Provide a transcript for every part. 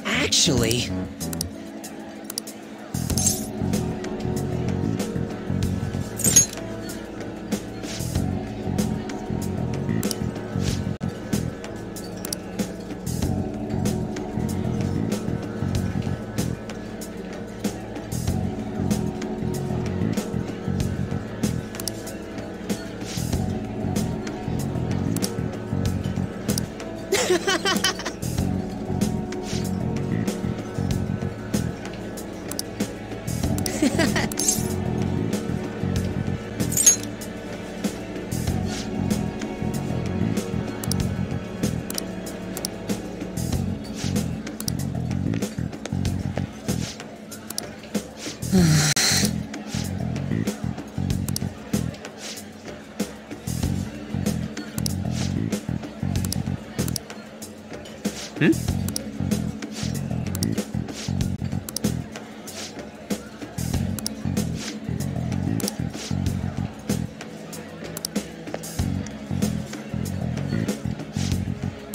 Actually...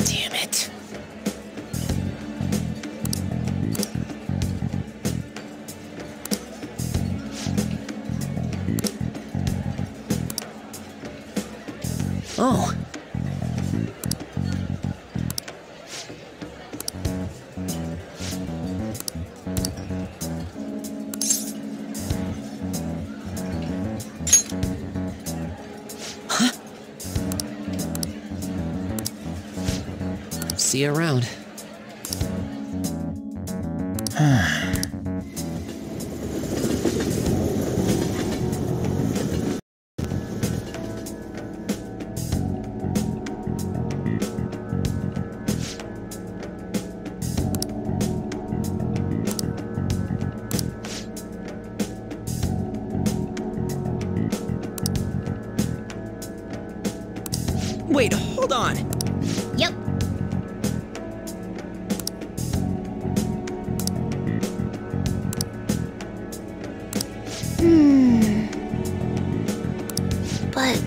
Damn it. Oh. Huh? See you around. Wait, hold on. Yep. But...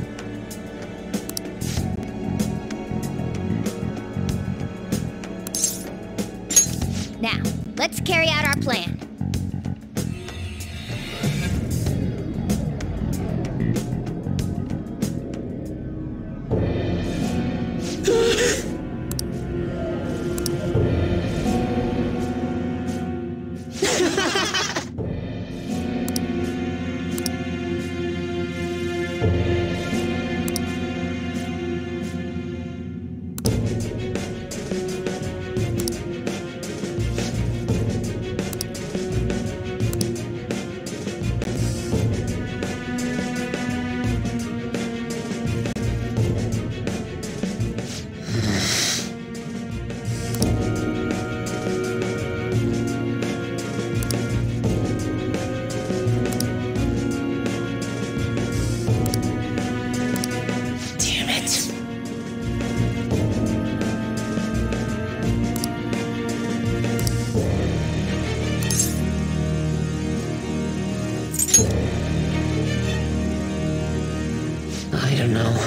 Now, let's carry out our plan. I don't know.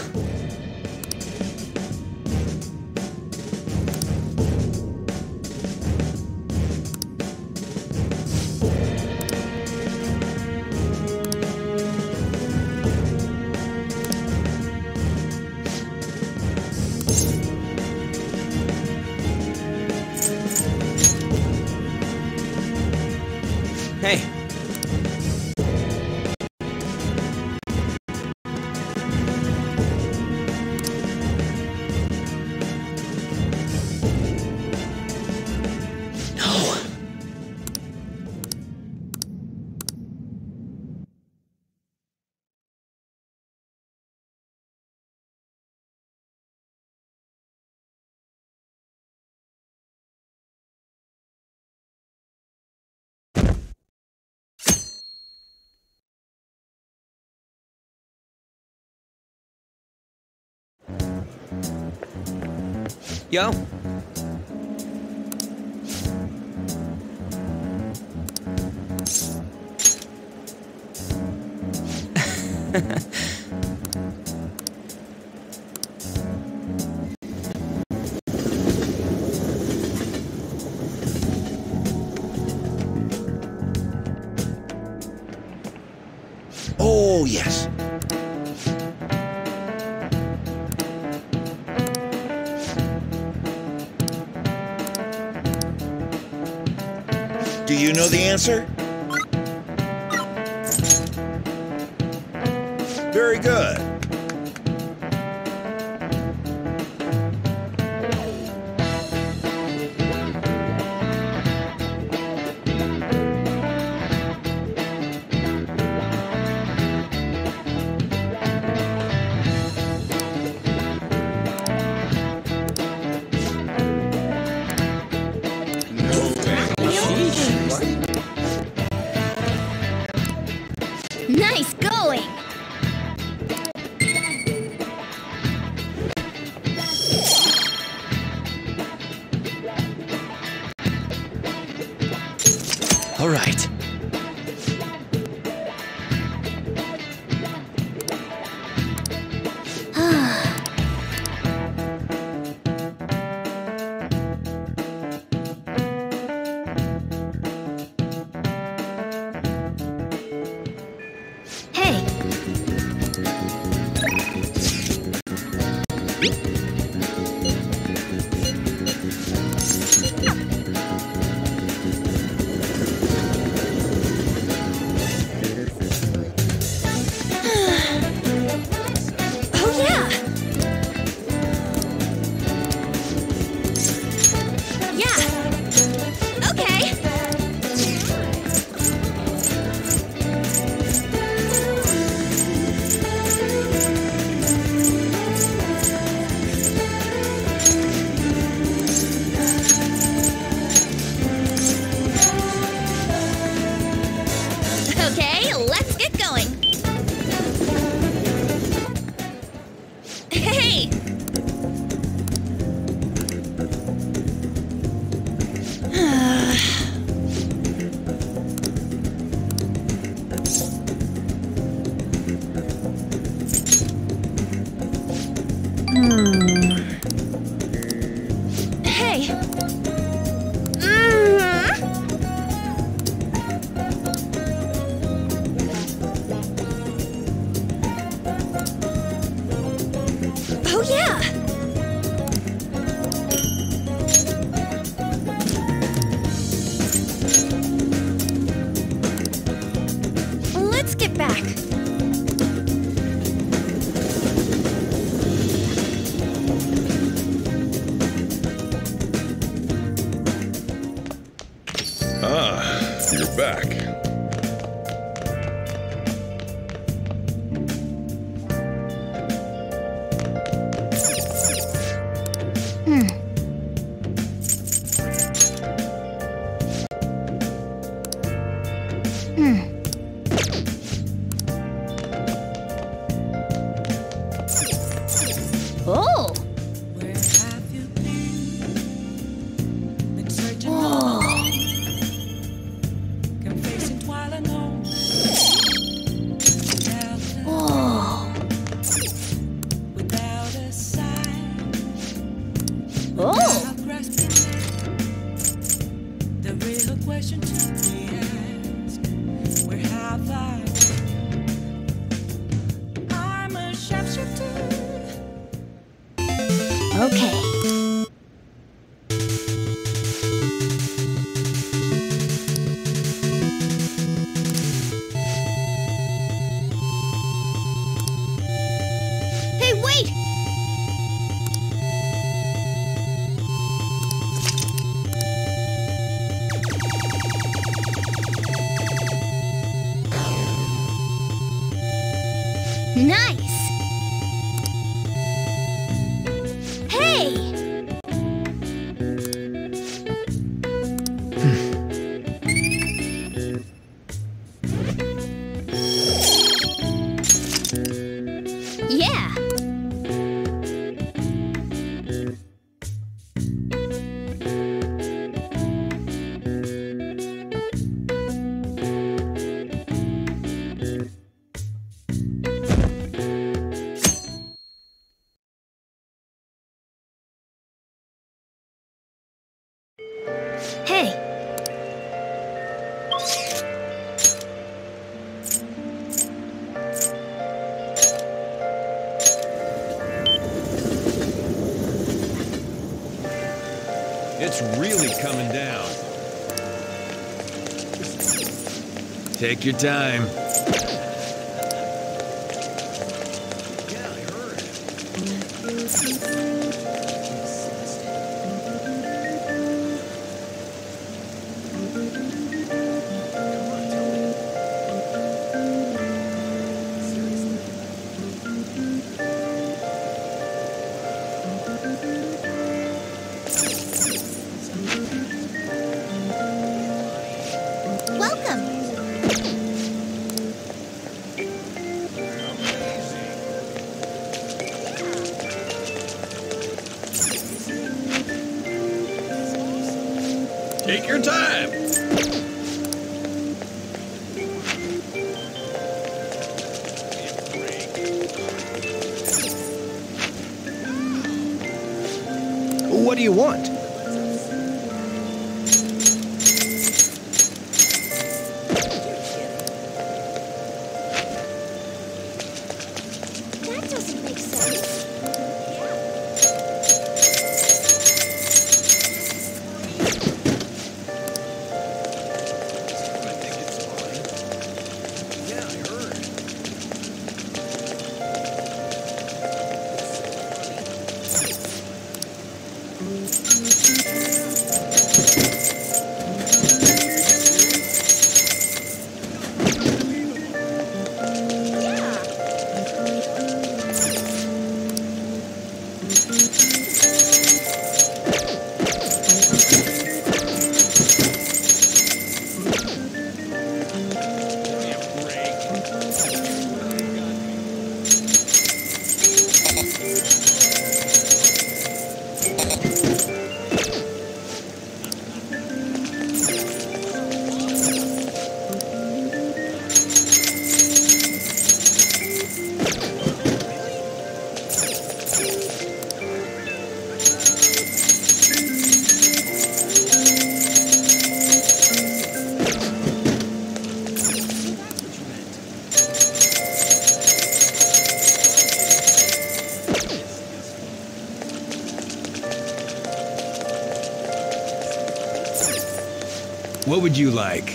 Hey. No. Yo. Oh, yes. Do you know the answer? Very good. Nice going! All right. Hey! Oh yeah! Yeah! Okay! Okay, let's get going. Hey! Hey! Oh yeah! Let's get back. Ah, you're back. Oh! Where have you been searching Whoa! confessing while alone. Whoa! Without a sign, Oh! without grasping the real question to be asked. Where have I been? I'm a sharpshooter. Okay. Hey, wait! Nice! Hey! Hey, It's really coming down. Take your time. Yeah, I heard. welcome. Take your time. What do you want? That doesn't make sense. What would you like?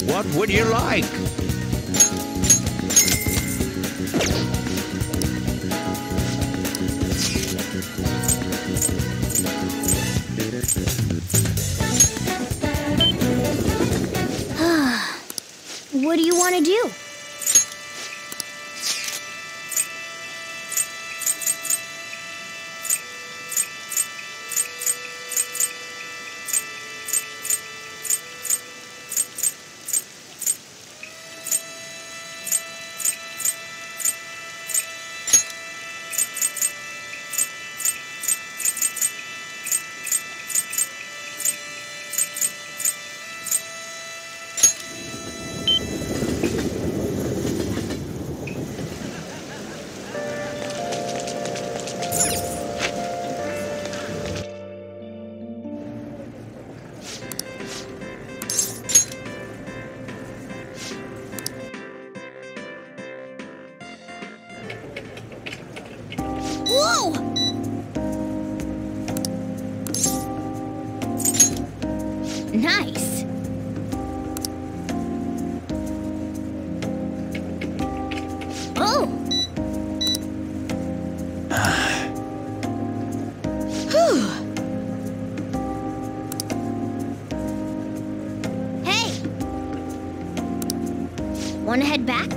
What would you like? What do you want to do? Whoa! Nice. Oh. Whew. Hey. Want to head back?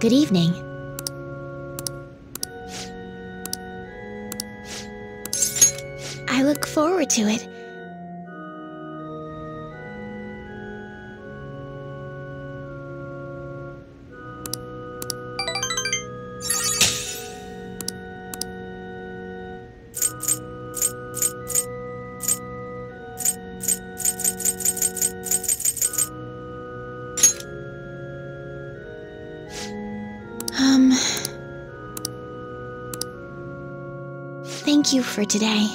Good evening. I look forward to it. Thank you for today.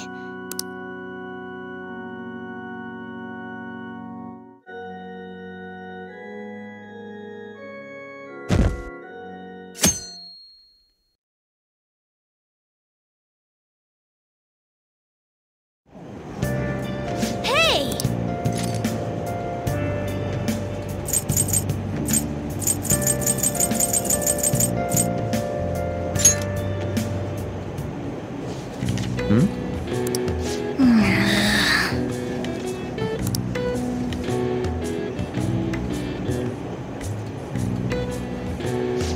Hey!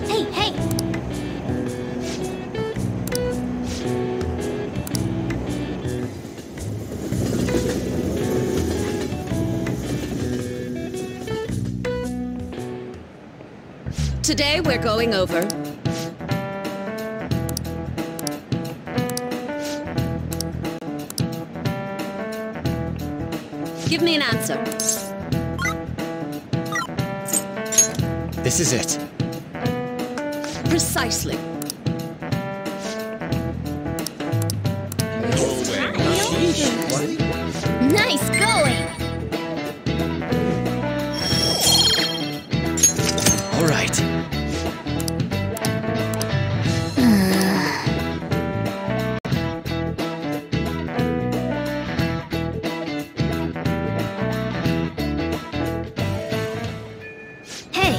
Hey, hey! Today we're going over Give me an answer. This is it. Precisely. Nice going! All right. Hey!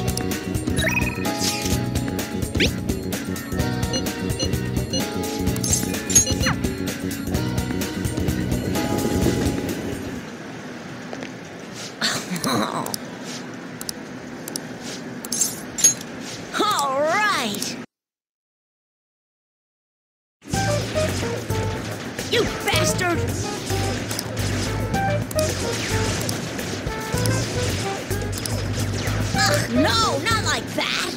All right! You bastard! Ugh, no, not like that!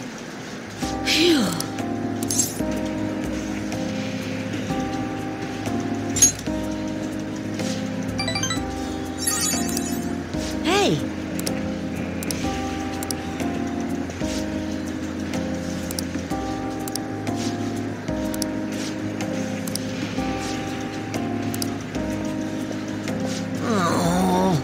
Phew. Hey! Oh.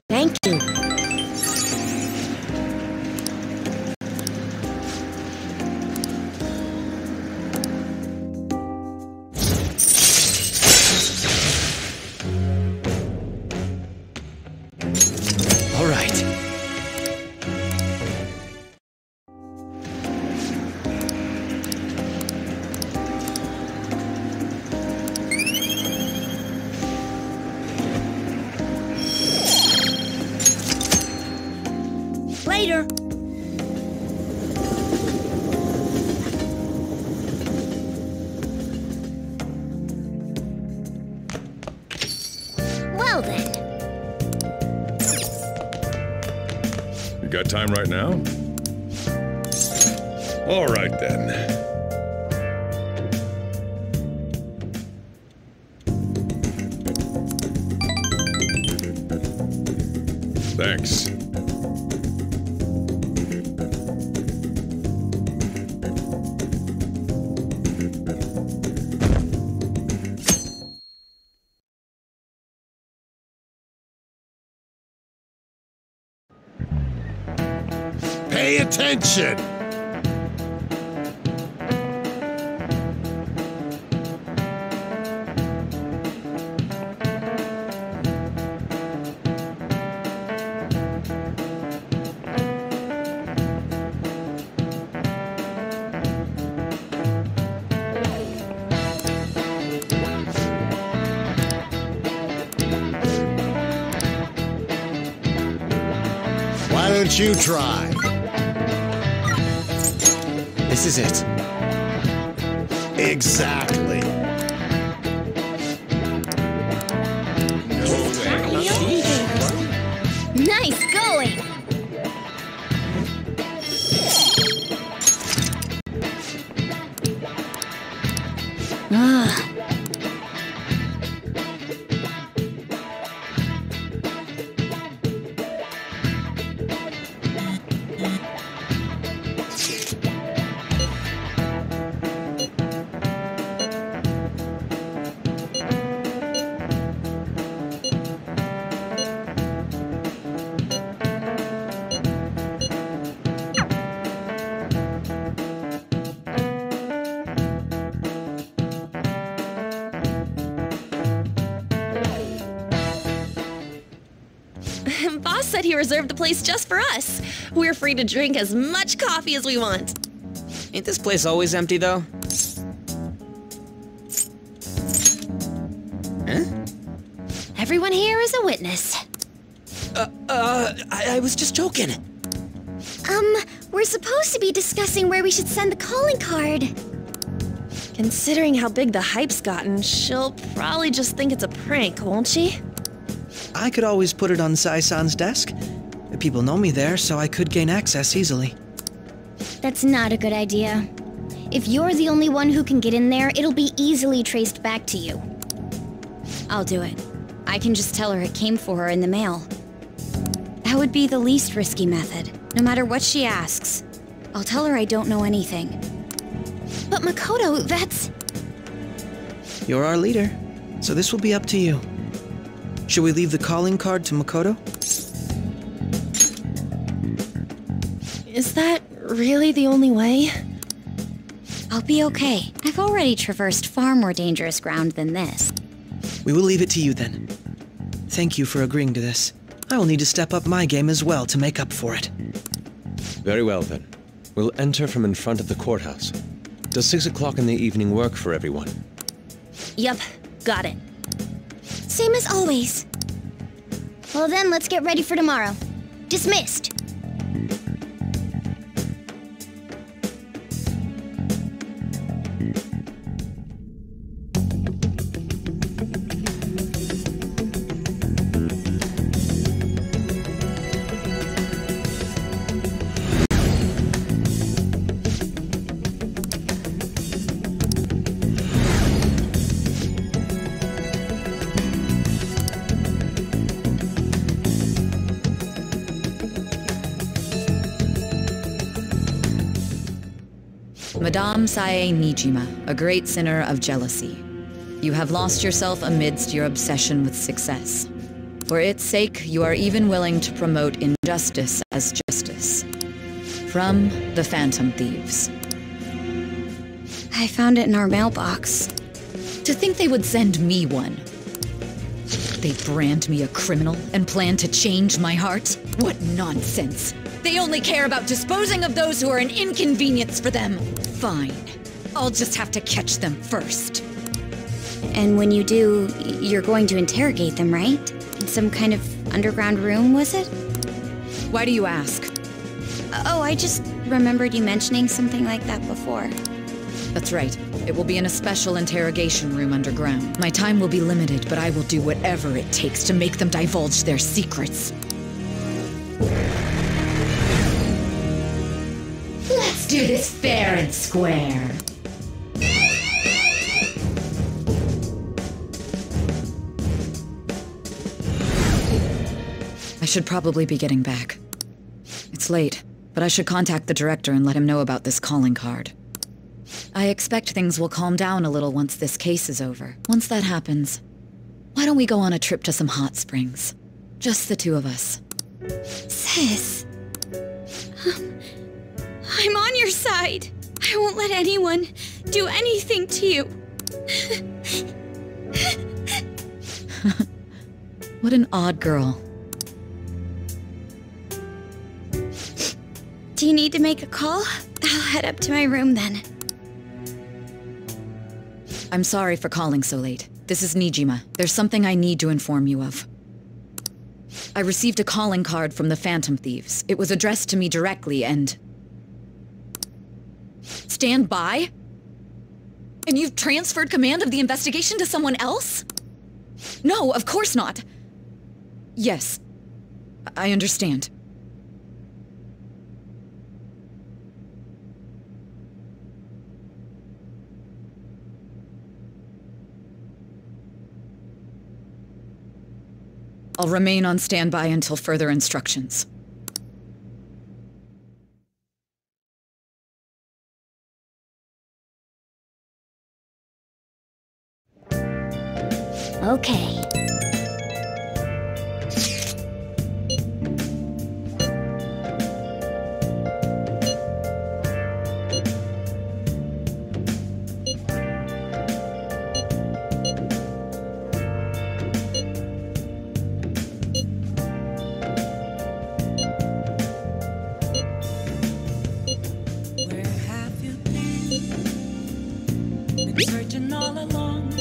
Thank you. All right. Later. Well then. You got time right now? All right then. Thanks. Pay attention! don't you try. This is it. Exactly. Nice going! Ah. Boss said he reserved the place just for us. We're free to drink as much coffee as we want. Ain't this place always empty, though? Huh? Everyone here is a witness. I was just joking. We're supposed to be discussing where we should send the calling card. Considering how big the hype's gotten, she'll probably just think it's a prank, won't she? I could always put it on Sai-san's desk. People know me there, so I could gain access easily. That's not a good idea. If you're the only one who can get in there, it'll be easily traced back to you. I'll do it. I can just tell her it came for her in the mail. That would be the least risky method, no matter what she asks. I'll tell her I don't know anything. But Makoto, that's... You're our leader, so this will be up to you. Should we leave the calling card to Makoto? Is that really the only way? I'll be okay. I've already traversed far more dangerous ground than this. We will leave it to you then. Thank you for agreeing to this. I will need to step up my game as well to make up for it. Very well, then. We'll enter from in front of the courthouse. Does 6 o'clock in the evening work for everyone? Yup, got it. Same as always. Well then, let's get ready for tomorrow. Dismissed. Madame Sae Nijima, a great sinner of jealousy. You have lost yourself amidst your obsession with success. For its sake, you are even willing to promote injustice as justice. From the Phantom Thieves. I found it in our mailbox. To think they would send me one. They brand me a criminal and plan to change my heart? What nonsense! They only care about disposing of those who are an inconvenience for them. Fine. I'll just have to catch them first. And when you do, you're going to interrogate them, right? In some kind of underground room, was it? Why do you ask? Oh, I just remembered you mentioning something like that before. That's right. It will be in a special interrogation room underground. My time will be limited, but I will do whatever it takes to make them divulge their secrets. Let's do this fair and square. I should probably be getting back. It's late, but I should contact the director and let him know about this calling card. I expect things will calm down a little once this case is over. Once that happens, why don't we go on a trip to some hot springs? Just the two of us. Sis. I'm on your side. I won't let anyone do anything to you. What an odd girl. Do you need to make a call? I'll head up to my room then. I'm sorry for calling so late. This is Nijima. There's something I need to inform you of. I received a calling card from the Phantom Thieves. It was addressed to me directly and... Stand by? And you've transferred command of the investigation to someone else? No, of course not. Yes, I understand. I'll remain on standby until further instructions. Okay. Where have you been searching all along,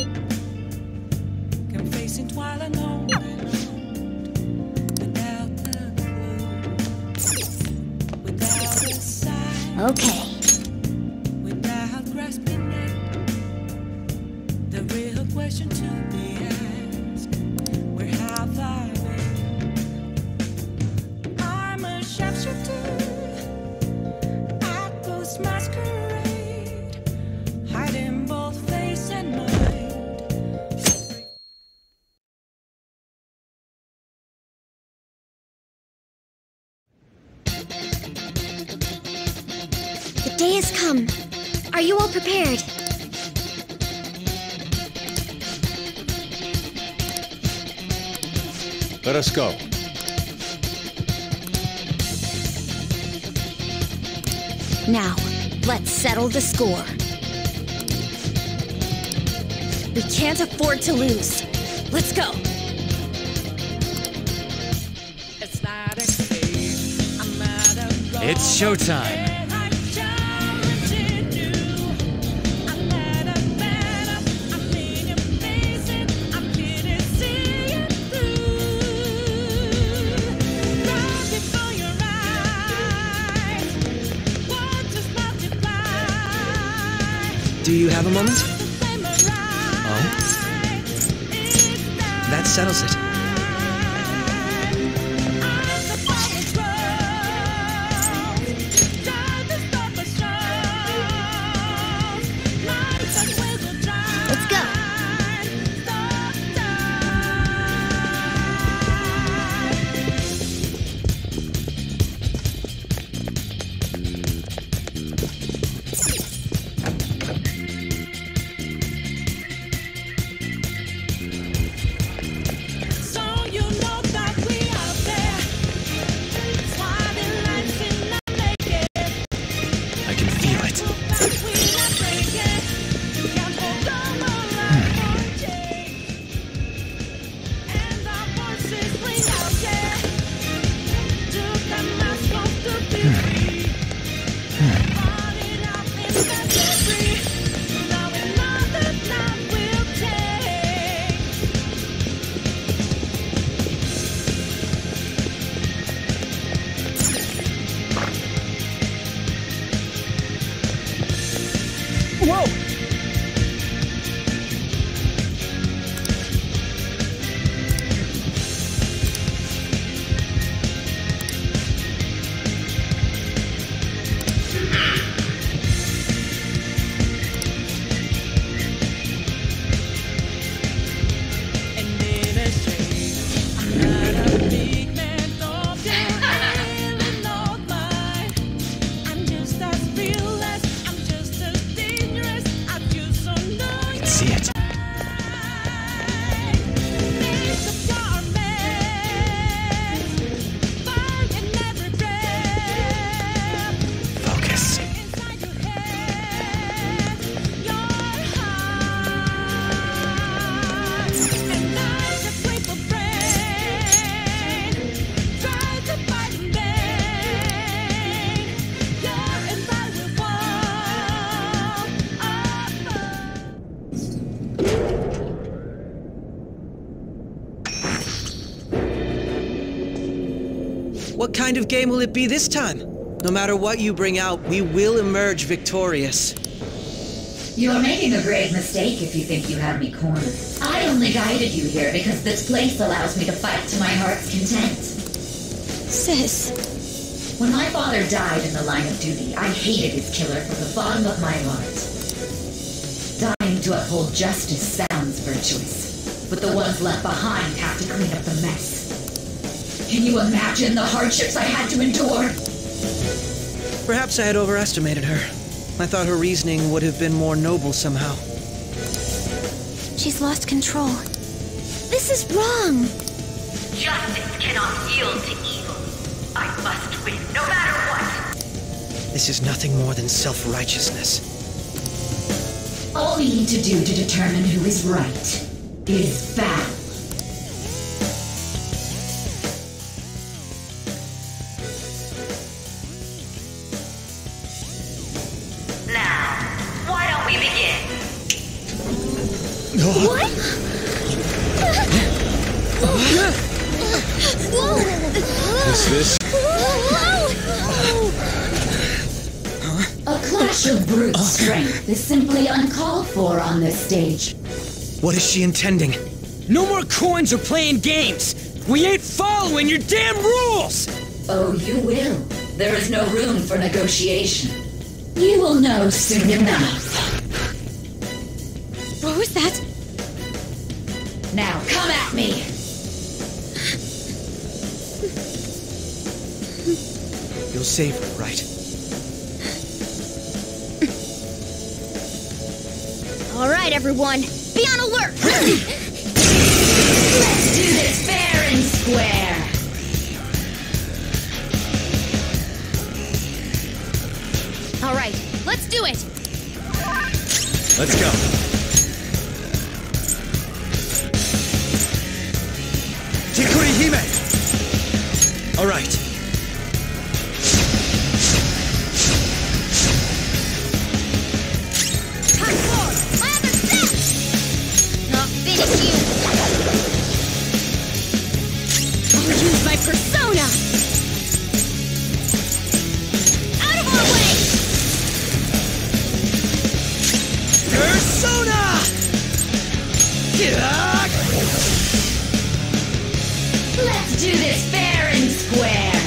confessing while alone, without the clue, without a sign, Okay. without grasping it. The real question to be asked: where have I been? I'm a sharpshooter. Masquerade, hiding both face and mind. The day has come. Are you all prepared? Let us go. Now, let's settle the score. We can't afford to lose. Let's go. It's not escape. I'm out of gold. It's showtime. I challenged you. I'm at a battle. I'm being amazing. I'm here to see it through. Right before your eyes, what just multiply? Do you have a moment? Oh? That settles it. Let's go. So you know that we are there. Swatting lights in the naked. I can feel it. That we are breaking. You can't hold on around for change. And our voices ring out there. Took the mask off to be free. Brought it out in misery. Now we know that time will take. Whoa! And in a shade, I'm not a big man, don't you really know mine? I'm just as fearless, I'm just as dangerous, I just don't know I can see it. It's a dark man, fire in every breath, Focus. inside your head, your heart. And life's a grateful brain, try to fight in vain. Your and I will walk apart. What kind of game will it be this time? No matter what you bring out, we will emerge victorious. You're making a grave mistake if you think you have me cornered. I only guided you here because this place allows me to fight to my heart's content. Sis. When my father died in the line of duty, I hated his killer from the bottom of my heart. Dying to uphold justice sounds virtuous, but the ones left behind have to clean up the mess. Can you imagine the hardships I had to endure? Perhaps I had overestimated her. I thought her reasoning would have been more noble somehow. She's lost control. This is wrong. Justice cannot yield to evil. I must win, no matter what. This is nothing more than self-righteousness. All we need to do to determine who is right is battle. Now, why don't we begin? What? Whoa! What's this? A clash of brute strength is simply uncalled for on this stage. What is she intending? No more coins or playing games! We ain't following your damn rules! Oh, you will. There is no room for negotiation. You will know soon enough. What was that? Now, come at me! You'll save her, right? All right, everyone. Be on alert! Let's do this fair and square! All right, let's do it! Let's go. Chikuri Hime! All right. Not finish you! I'll use my persona! Out of our way! Persona! Let's do this fair and square!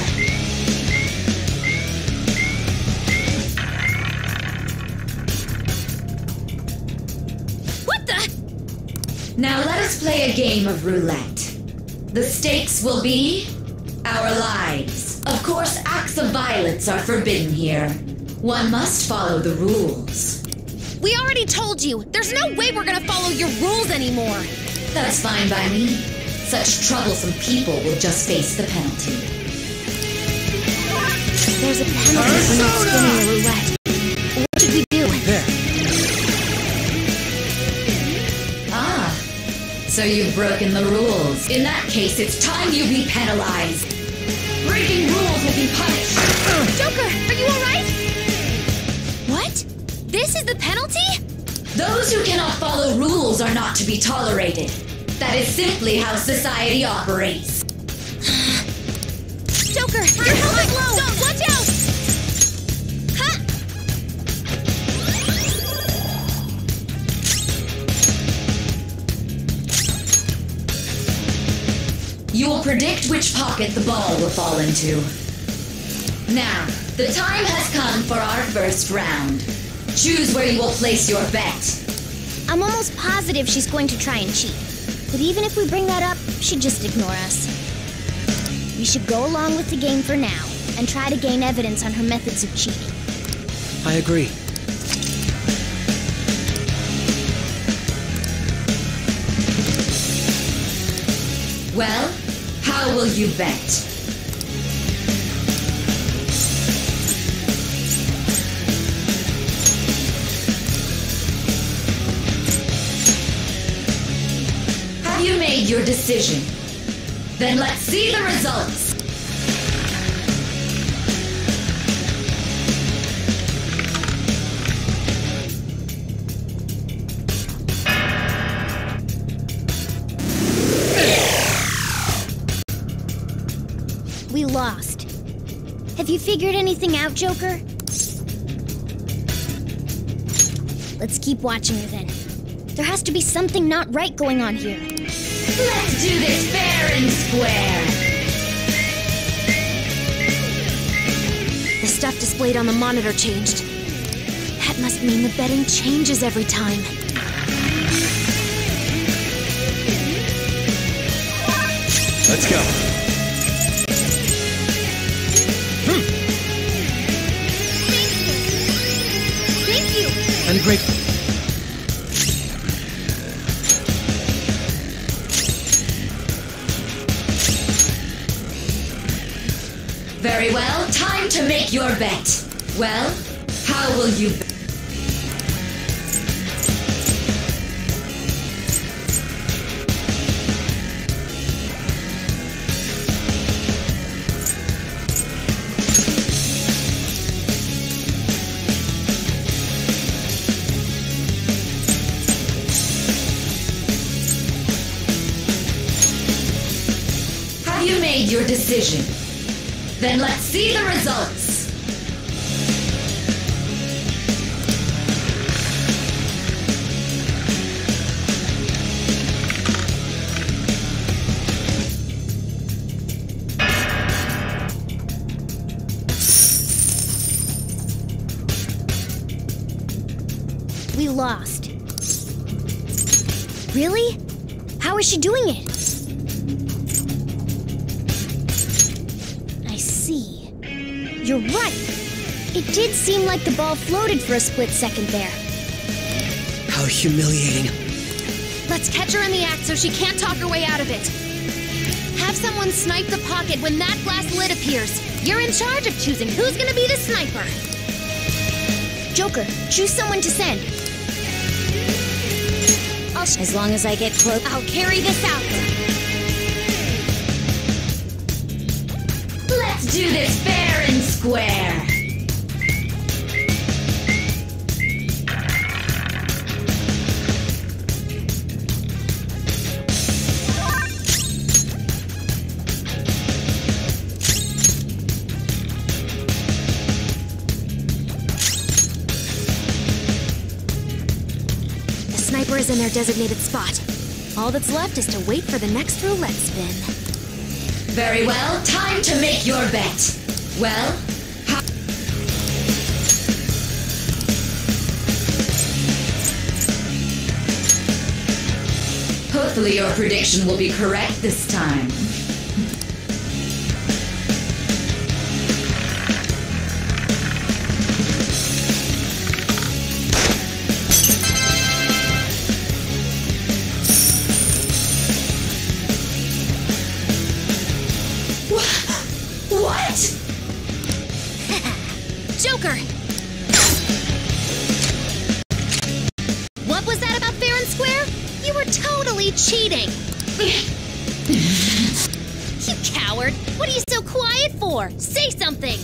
What the? Now let us play a game of roulette. The stakes will be our lives. Of course, acts of violence are forbidden here. One must follow the rules. We already told you! There's no way we're gonna follow your rules anymore! That's fine by me. Such troublesome people will just face the penalty. There's a penalty for not spinning the roulette. What should we do? There. Ah, so you've broken the rules. In that case, it's time you be penalized. Breaking rules will be punished. Joker, are you alright? What? This is the penalty? Those who cannot follow rules are not to be tolerated. That is simply how society operates. Joker, your helmet's low! Watch out! Huh? You will predict which pocket the ball will fall into. Now, the time has come for our first round. Choose where you will place your bet. I'm almost positive she's going to try and cheat. But even if we bring that up, she'd just ignore us. We should go along with the game for now, and try to gain evidence on her methods of cheating. I agree. Well, how will you bet? Have you made your decision? Then let's see the results. We lost. Have you figured anything out, Joker? Let's keep watching her then. There has to be something not right going on here. Let's do this fair and square. The stuff displayed on the monitor changed. That must mean the betting changes every time. Let's go. Thank you! I'm grateful. Very well, time to make your bet. Well, how will you bet? Have you made your decision? Then let's see the results. We lost. Really? How is she doing it? I see. You're right. It did seem like the ball floated for a split second there. How humiliating. Let's catch her in the act so she can't talk her way out of it. Have someone snipe the pocket when that glass lid appears. You're in charge of choosing who's gonna be the sniper. Joker, choose someone to send. As long as I get close, I'll carry this out. Let's do this fair and square. Sniper is in their designated spot. All that's left is to wait for the next roulette spin. Very well, time to make your bet. Well, hopefully your prediction will be correct this time. What? Joker! What was that about fair and square? You were totally cheating! You coward! What are you so quiet for? Say something!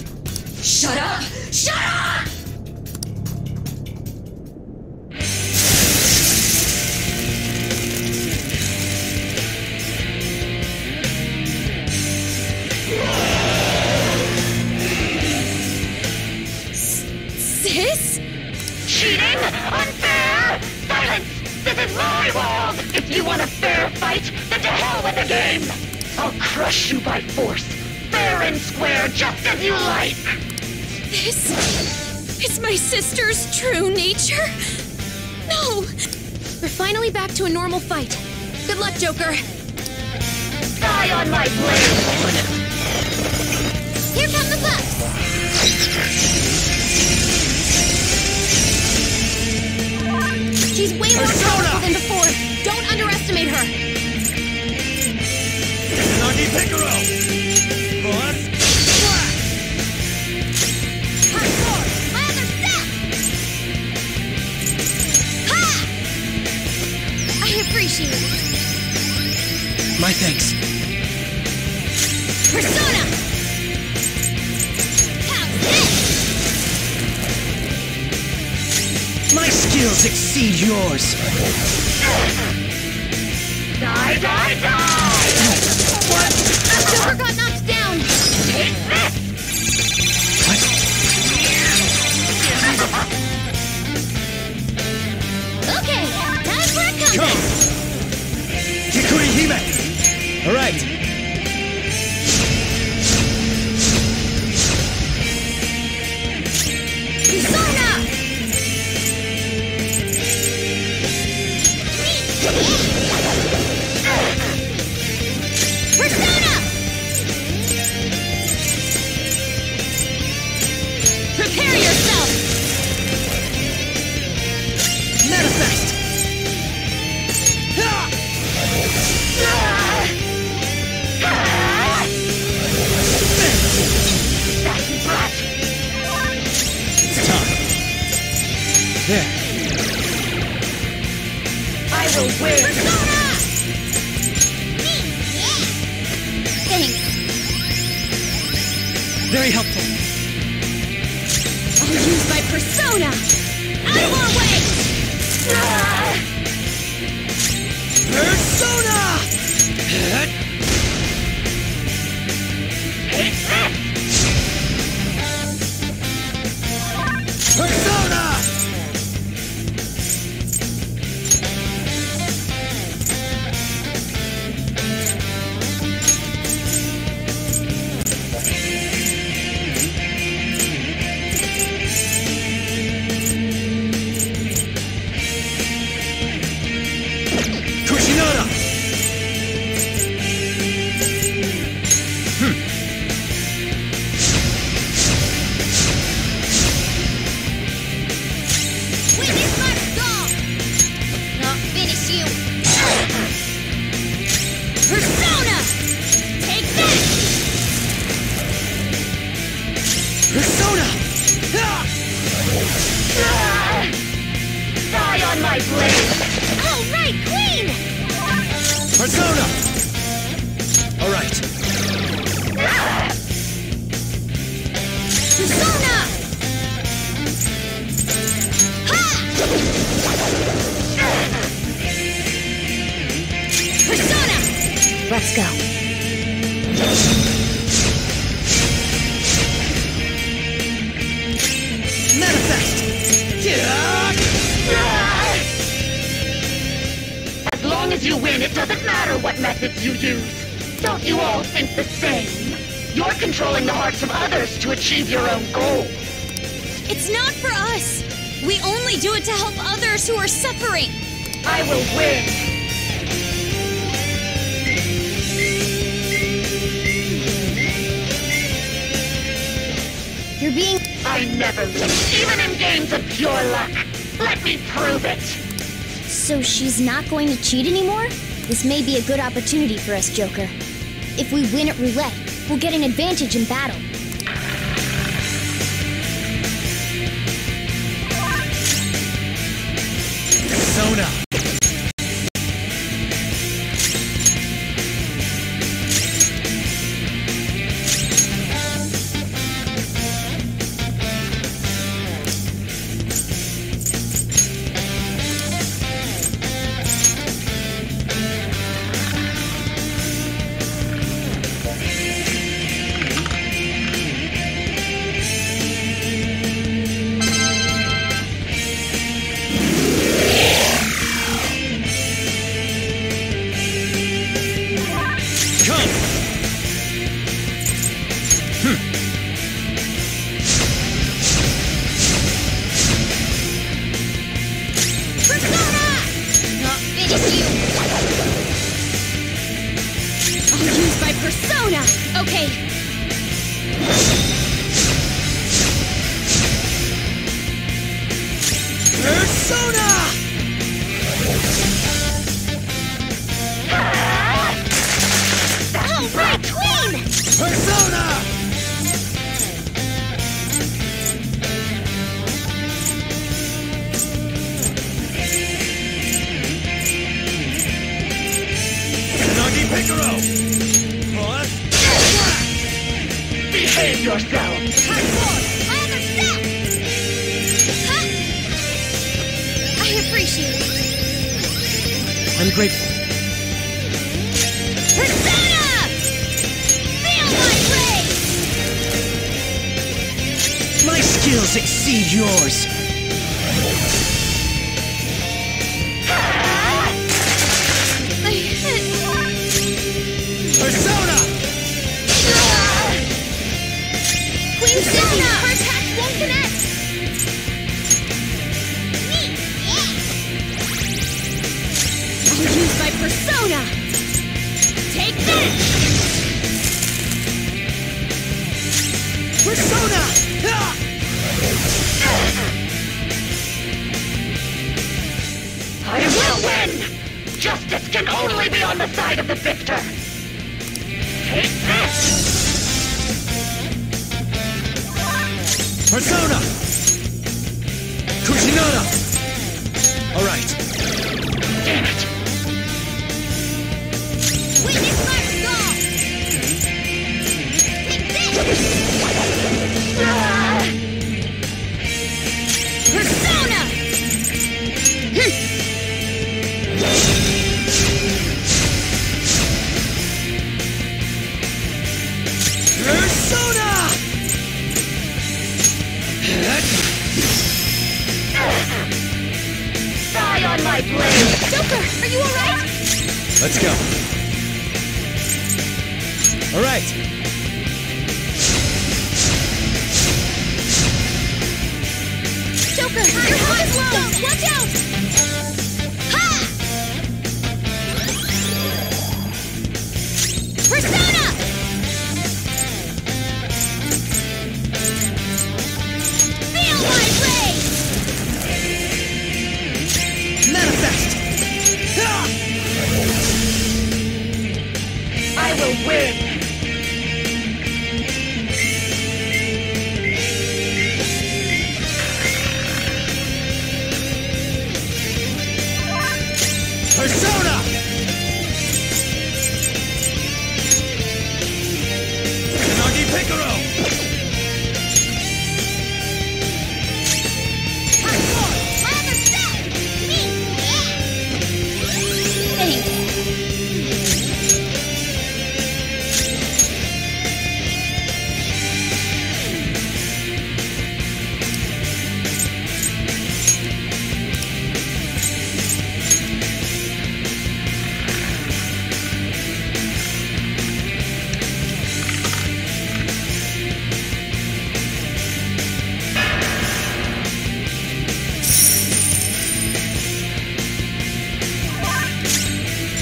Shut up! Shut up! Sis? Cheating? Unfair? Silence! This is my world! If you want a fair fight, then to hell with the game! I'll crush you by force, fair and square, just as you like! This is my sister's true nature? No! We're finally back to a normal fight. Good luck, Joker. Die on my blade! Here come the bucks! She's way more powerful than before. Don't underestimate her. Nagi Piccolo! My other step! Ha! I appreciate it. My thanks. Persona! How's this? My skills exceed yours. Die, die, die! Joker got knocked down. Take this! Come! Kikuri Hime! Alright! Persona! Persona! Prepare yourself! Manifest! It's time. There. I will win! Persona! Thanks. Very helpful. I'll use my persona! Out of our way! Persona! Persona! Kushinara! Witness my resolve! I'll finish you. Persona! Take that! Persona! Die on my blade! All right, Queen! Persona! Alright. Persona! Ha! Persona! Let's go. Manifest! As long as you win, it doesn't matter what methods you use. Don't you all think the same? You're controlling the hearts of others to achieve your own goals. It's not for us! We only do it to help others who are suffering! I will win! You're being... I never lose, even in games of pure luck. Let me prove it! So she's not going to cheat anymore? This may be a good opportunity for us, Joker. If we win at roulette, we'll get an advantage in battle. Persona! Persona! Okay. Persona! All right, Queen! Persona! Nagi Picaro! Pause. Behave yourself! My other step! Huh? I appreciate it. I'm grateful. Persona! Feel my blade! My skills exceed yours. I'll use my persona! Take this! Persona! I will win! Justice can only be on the side of the victor! Take this! Persona! Kuchinada! Alright. Damn it! Witness my resolve! Take this! Persona! Persona! Die on my blade! Joker, are you alright? Let's go. Alright. Joker, your health is low! Watch out! Ha! Persona! Feel my blade! Manifest! I will win! Persona! Nagi Piccolo!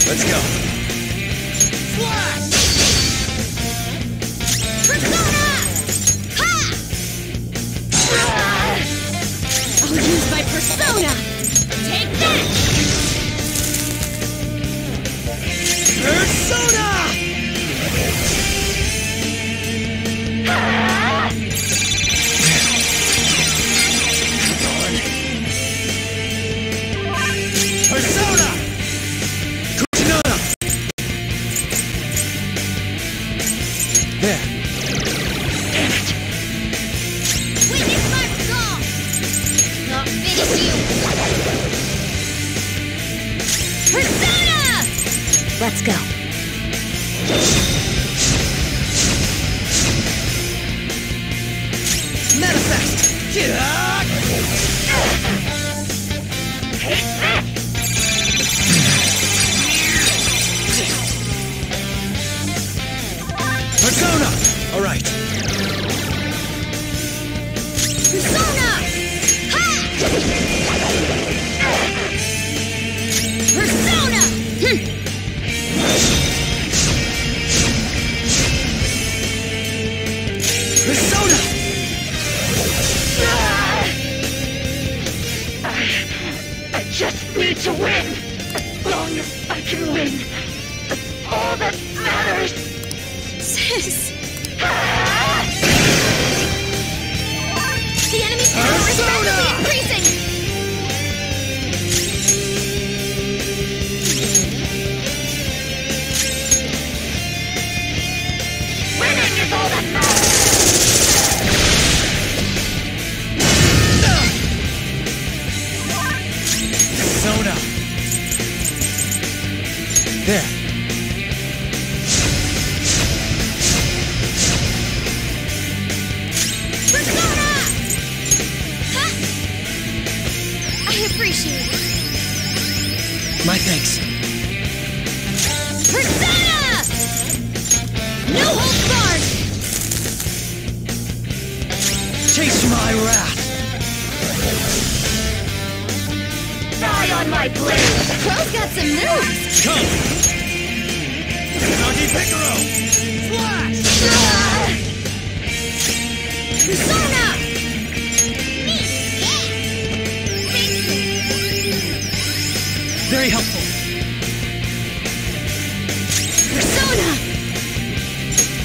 Let's go. Persona! Ha! I'll use my persona! Take that! Persona! Persona! Kuchinada! There. Witness my resolve! Not finish you! Persona! Let's go. Manifest! Get out! Persona! Alright. Persona! Ha! Persona! Persona! I just need to win! As long as I can win, that's all that matters! Sis! The enemy power is rapidly increasing! Winning is all that matters! Persona! There. Persona! Ha! I appreciate it. My thanks. Persona! No holds barred! Chase my wrath! Die on my my blade! Crow's got some moves! Come! Nagi Picaro! Flash! Persona! Very helpful. Persona!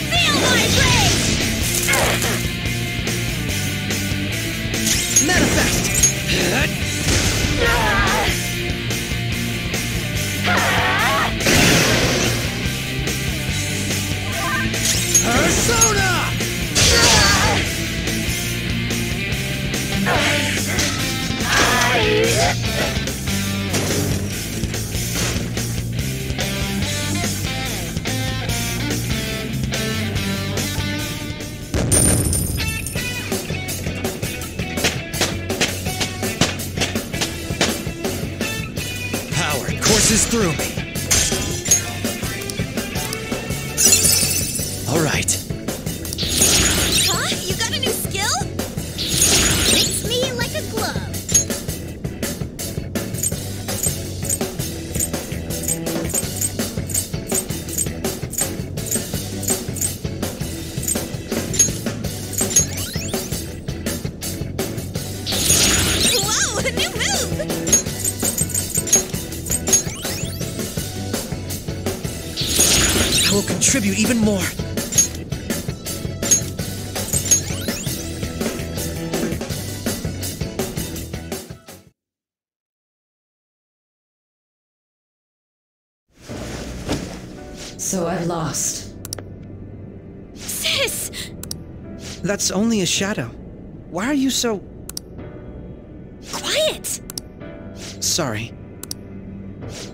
Feel my blade! Manifest! Persona! Power courses through me. All right. Huh? You got a new skill? Fits me like a glove. Whoa, a new move! I will contribute even more. So I've lost. Sis! That's only a shadow. Why are you so... Quiet! sorry?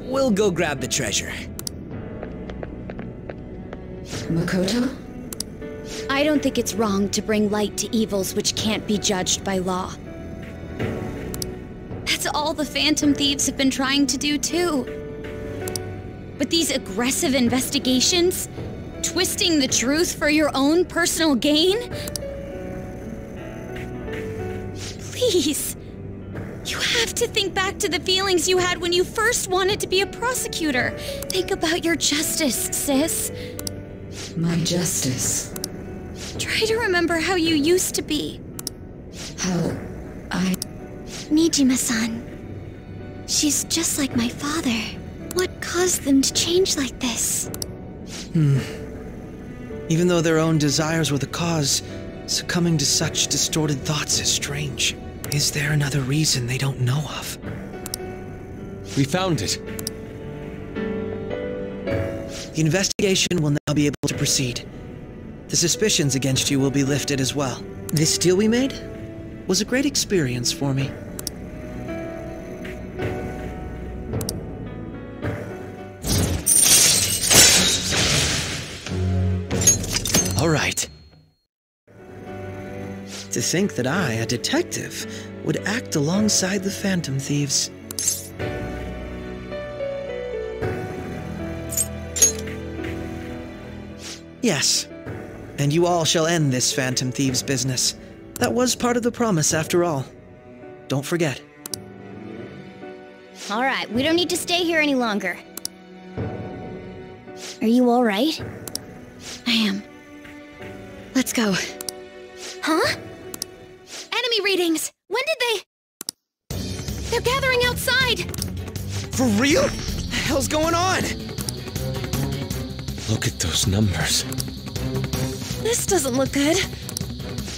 We'll go grab the treasure. Makoto? I don't think it's wrong to bring light to evils which can't be judged by law. That's all the Phantom Thieves have been trying to do, too. But these aggressive investigations? Twisting the truth for your own personal gain? Please. You have to think back to the feelings you had when you first wanted to be a prosecutor. Think about your justice, sis. My justice. Try to remember how you used to be. How I... Nijima-san. She's just like my father. What caused them to change like this? Even though their own desires were the cause, succumbing to such distorted thoughts is strange. Is there another reason they don't know of? We found it. The investigation will now be able to proceed. The suspicions against you will be lifted as well. This deal we made was a great experience for me. All right. To think that I, a detective, would act alongside the Phantom Thieves. Yes, and you all shall end this Phantom Thieves business. That was part of the promise after all. Don't forget. All right, we don't need to stay here any longer. Are you all right? I am. Let's go. Huh? Enemy readings! When did they... They're gathering outside! For real? What the hell's going on? Look at those numbers. This doesn't look good.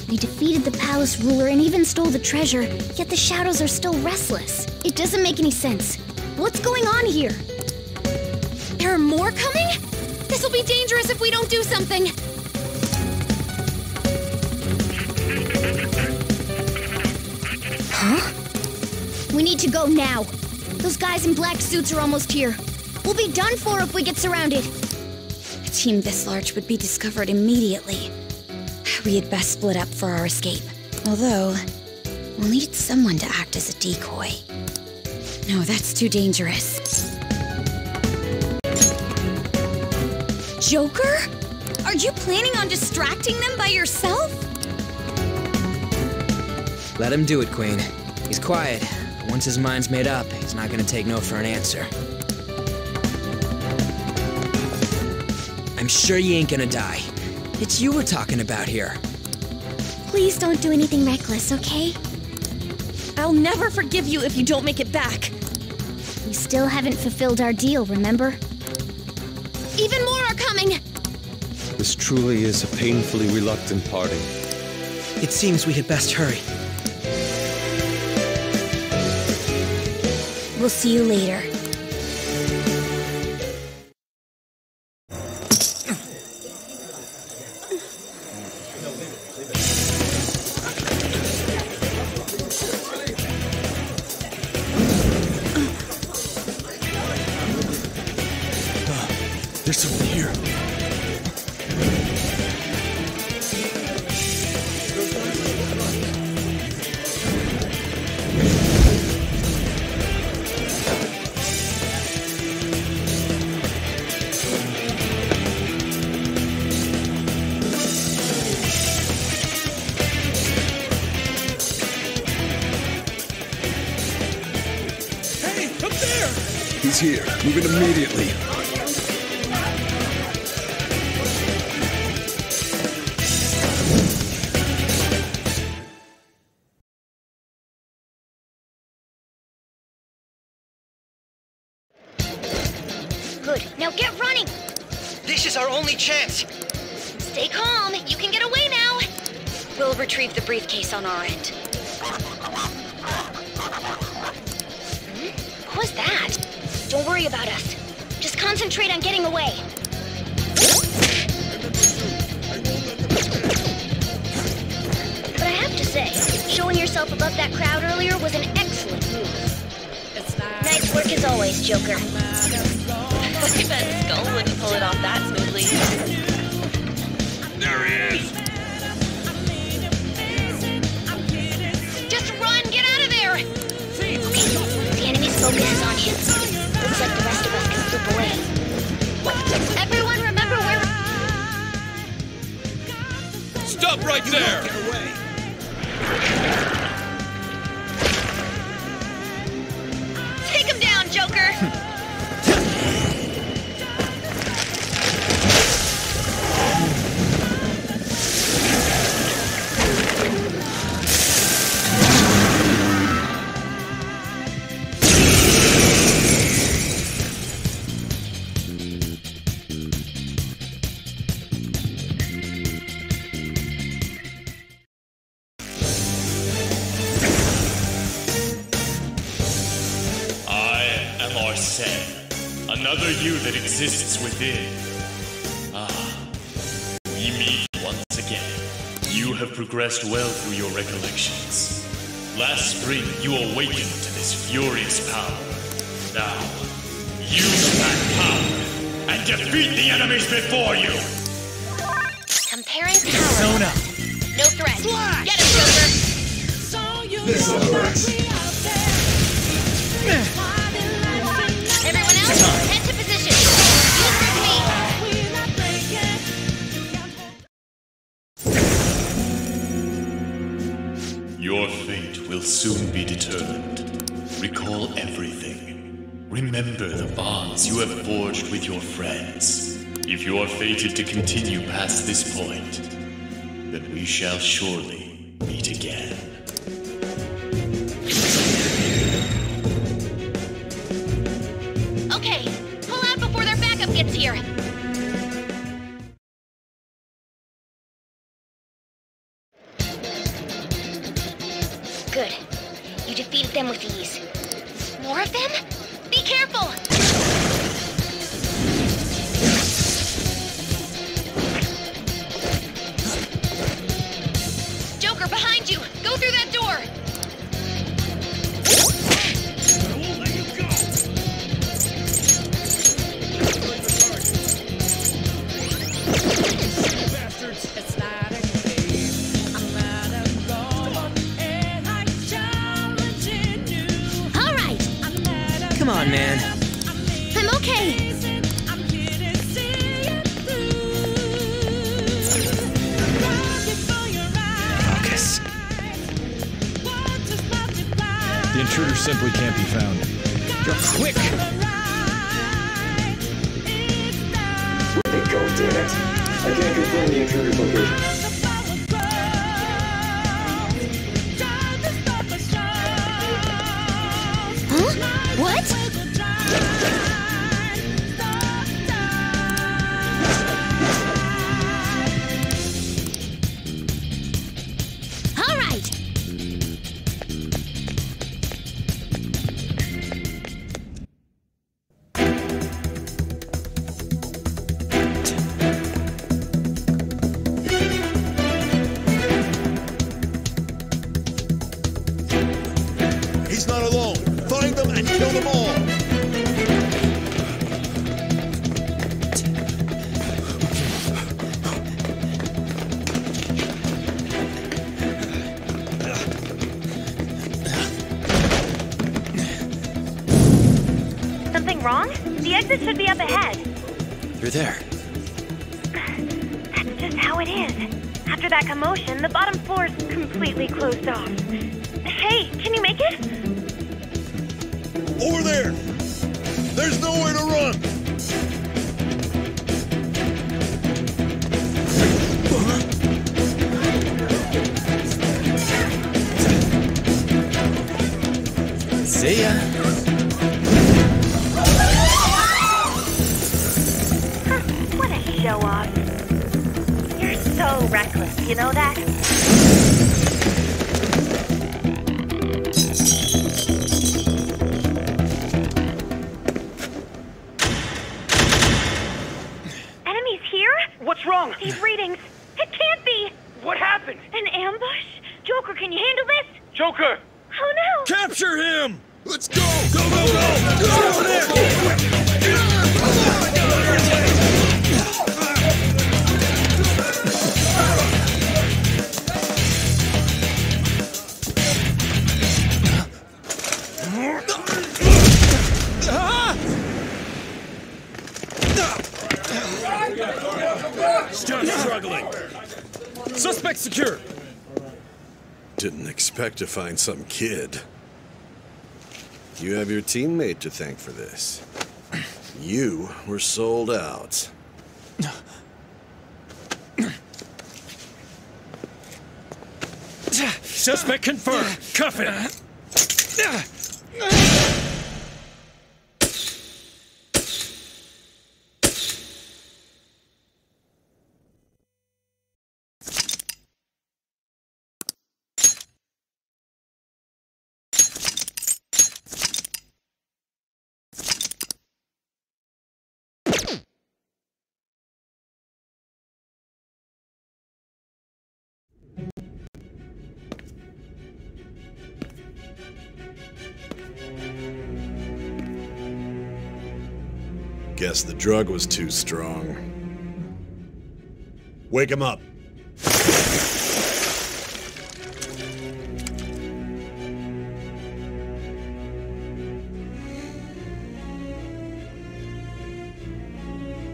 They defeated the palace ruler and even stole the treasure, yet the shadows are still restless. It doesn't make any sense. What's going on here? There are more coming? This'll be dangerous if we don't do something! Huh? We need to go now. Those guys in black suits are almost here. We'll be done for if we get surrounded. A team this large would be discovered immediately. We had best split up for our escape. Although, we'll need someone to act as a decoy. No, that's too dangerous. Joker? Are you planning on distracting them by yourself? Let him do it, Queen. He's quiet. Once Once his mind's made up, he's not gonna take no for an answer. I'm sure you ain't gonna die. It's you we're talking about here. Please don't do anything reckless, okay? I'll never forgive you if you don't make it back. We still haven't fulfilled our deal, remember? Even more are coming! This truly is a painfully reluctant party. It seems we had best hurry. We'll see you later. There's someone here. Hey, up there! He's here. Move it immediately. Good. Now get running! This is our only chance! Stay calm. You can get away now. We'll retrieve the briefcase on our end. What was that? Don't worry about us. Just concentrate on getting away. But I have to say, showing yourself above that crowd earlier was an excellent move. Nice work as always, Joker. I bet Skull wouldn't pull it off that smoothly. There he is! Just run! Get out of there! Okay, the enemy's focus is on him. Looks like the rest of us can slip away. Everyone remember where... Stop right there! Get away! Take him down, Joker! Another you that exists within. Ah, we meet once again. You have progressed well through your recollections. Last spring, you awakened to this furious power. Now, use that power and defeat the enemies before you! Comparing power. Zona! No threat. Get him, Joker! This'll hurt. Everyone else, head to position. Use me. Your fate will soon be determined. Recall everything. Remember the bonds you have forged with your friends. If you are fated to continue past this point, then we shall surely meet again. Okay, pull out before their backup gets here. Good. You defeated them with ease. More of them? Be careful! Joker, behind you! Go through that door! I won't let you go! Bastards! It's not a game. I'm not alone, and I'm challenging you. All right! Come on, man. I'm okay! I'm here to see it through. Focus. What just multiply? The intruder simply can't be found. You're quick! Where'd they go, damn it? I can't confirm the intruder's location. Huh? What? All right. He's not alone. Find them and kill them all. Something wrong? The exit should be up ahead. You're there. That's just how it is. After that commotion, the bottom floor's completely closed off. Hey, can you make it? Over there! There's nowhere to run! See ya. What a show off. You're so reckless, you know that? Enemies here? What's wrong? These readings. It can't be. What happened? An ambush? Joker, can you handle this? Joker! Oh no! Capture him! Let's go! Go, go, go! Get over there! Stop struggling! Suspect secure! Didn't expect to find some kid. You have your teammate to thank for this. You were sold out. Suspect confirmed. Cuff him. Guess the drug was too strong. Wake him up.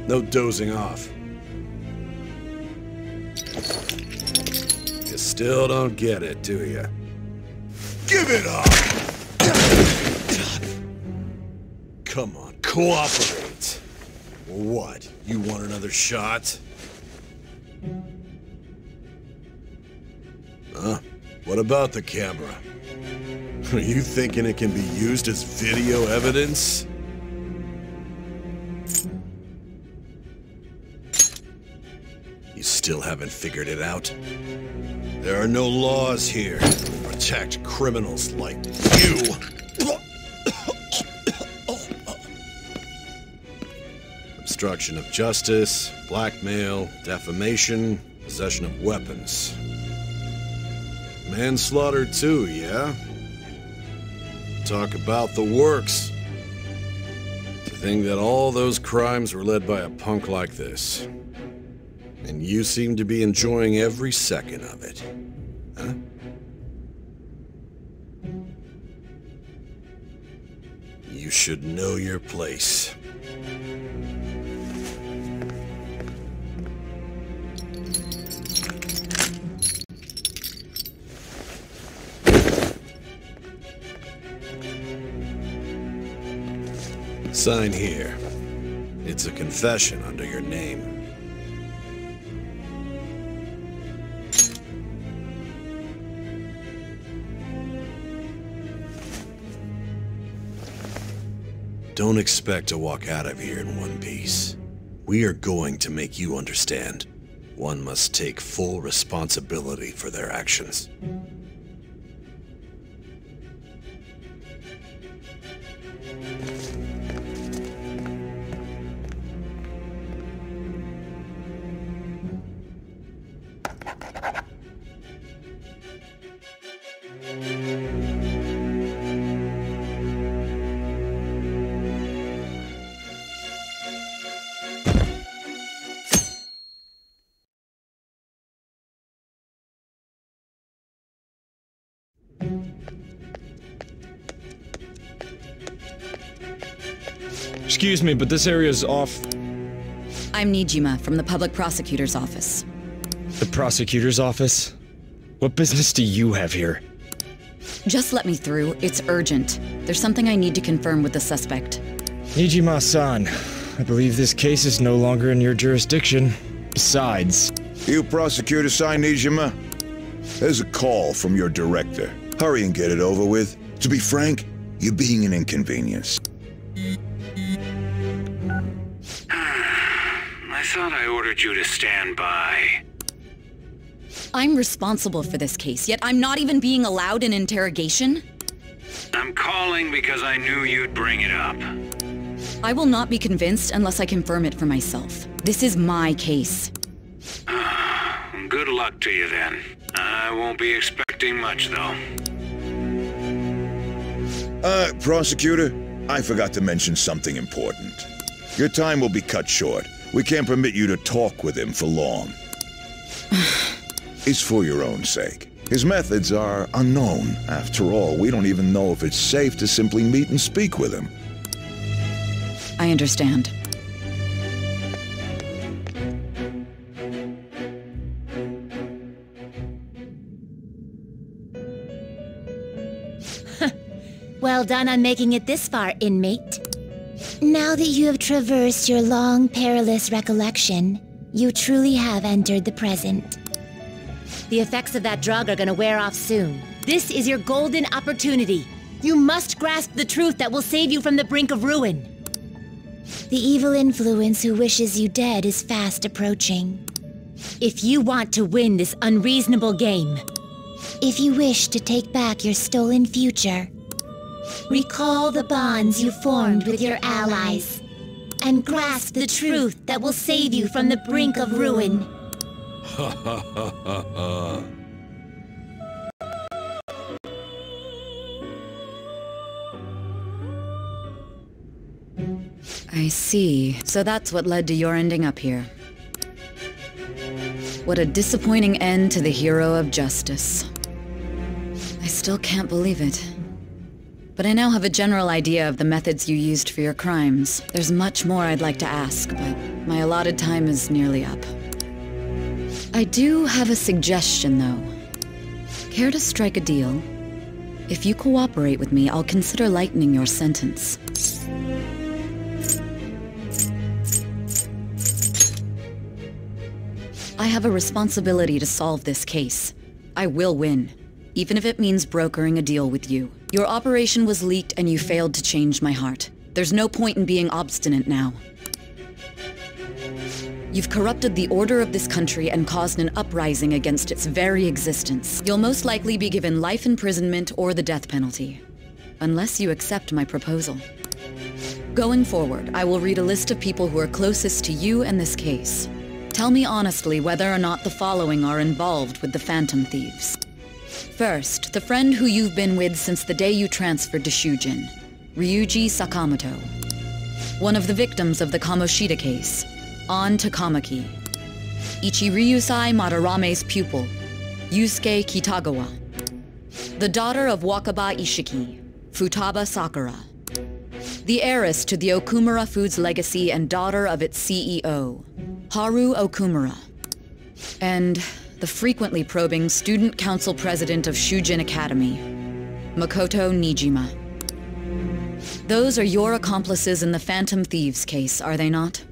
No dozing off. You still don't get it, do you? Give it up! Come on, cooperate. What? You want another shot? Huh? What about the camera? Are you thinking it can be used as video evidence? You still haven't figured it out? There are no laws here to protect criminals like you. Obstruction of justice, blackmail, defamation, possession of weapons. Manslaughter too, yeah? Talk about the works. To think that all those crimes were led by a punk like this. And you seem to be enjoying every second of it. Huh? You should know your place. Sign here. It's a confession under your name. Don't expect to walk out of here in one piece. We are going to make you understand. One must take full responsibility for their actions. Excuse me, but this area's off. I'm Nijima from the Public Prosecutor's Office. The prosecutor's office? What business do you have here? Just let me through. It's urgent. There's something I need to confirm with the suspect. Nijima-san, I believe this case is no longer in your jurisdiction. Besides... You prosecutor, Sai Nijima? There's a call from your director. Hurry and get it over with. To be frank, you're being an inconvenience. I thought I ordered you to stand by. I'm responsible for this case, yet I'm not even being allowed an interrogation? I'm calling because I knew you'd bring it up. I will not be convinced unless I confirm it for myself. This is my case. Good luck to you then. I won't be expecting much, though. Prosecutor, I forgot to mention something important. Your time will be cut short. We can't permit you to talk with him for long. It's for your own sake. His methods are unknown. After all, we don't even know if it's safe to simply meet and speak with him. I understand. Well done on making it this far, inmate. Now that you have traversed your long, perilous recollection, you truly have entered the present. The effects of that drug are gonna wear off soon. This is your golden opportunity. You must grasp the truth that will save you from the brink of ruin. The evil influence who wishes you dead is fast approaching. If you want to win this unreasonable game, if you wish to take back your stolen future, recall the bonds you formed with your allies, and grasp the truth that will save you from the brink of ruin. Ha ha ha ha ha. I see. So that's what led to your ending up here. What a disappointing end to the hero of justice. I still can't believe it. But I now have a general idea of the methods you used for your crimes. There's much more I'd like to ask, but my allotted time is nearly up. I do have a suggestion, though. Care to strike a deal? If you cooperate with me, I'll consider lightening your sentence. I have a responsibility to solve this case. I will win, even if it means brokering a deal with you. Your operation was leaked and you failed to change my heart. There's no point in being obstinate now. You've corrupted the order of this country and caused an uprising against its very existence. You'll most likely be given life imprisonment or the death penalty, unless you accept my proposal. Going forward, I will read a list of people who are closest to you and this case. Tell me honestly whether or not the following are involved with the Phantom Thieves. First, the friend who you've been with since the day you transferred to Shujin, Ryuji Sakamoto. One of the victims of the Kamoshida case, An Takamaki. Ichiryusai Madarame's pupil, Yusuke Kitagawa. The daughter of Wakaba Ishiki, Futaba Sakura. The heiress to the Okumura Foods legacy and daughter of its CEO, Haru Okumura. And the frequently probing student council president of Shujin Academy, Makoto Nijima. Those are your accomplices in the Phantom Thieves case, are they not?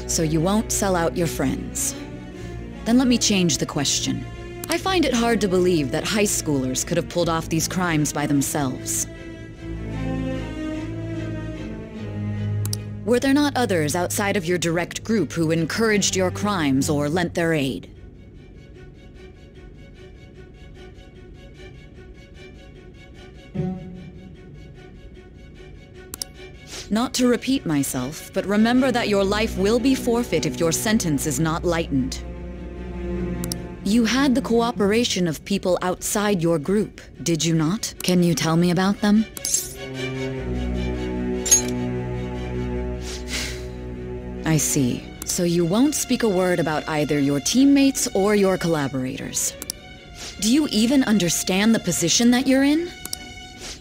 So you won't sell out your friends. Then let me change the question. I find it hard to believe that high schoolers could have pulled off these crimes by themselves. Were there not others outside of your direct group who encouraged your crimes or lent their aid? Not to repeat myself, but remember that your life will be forfeit if your sentence is not lightened. You had the cooperation of people outside your group, did you not? Can you tell me about them? I see. So you won't speak a word about either your teammates or your collaborators. Do you even understand the position that you're in?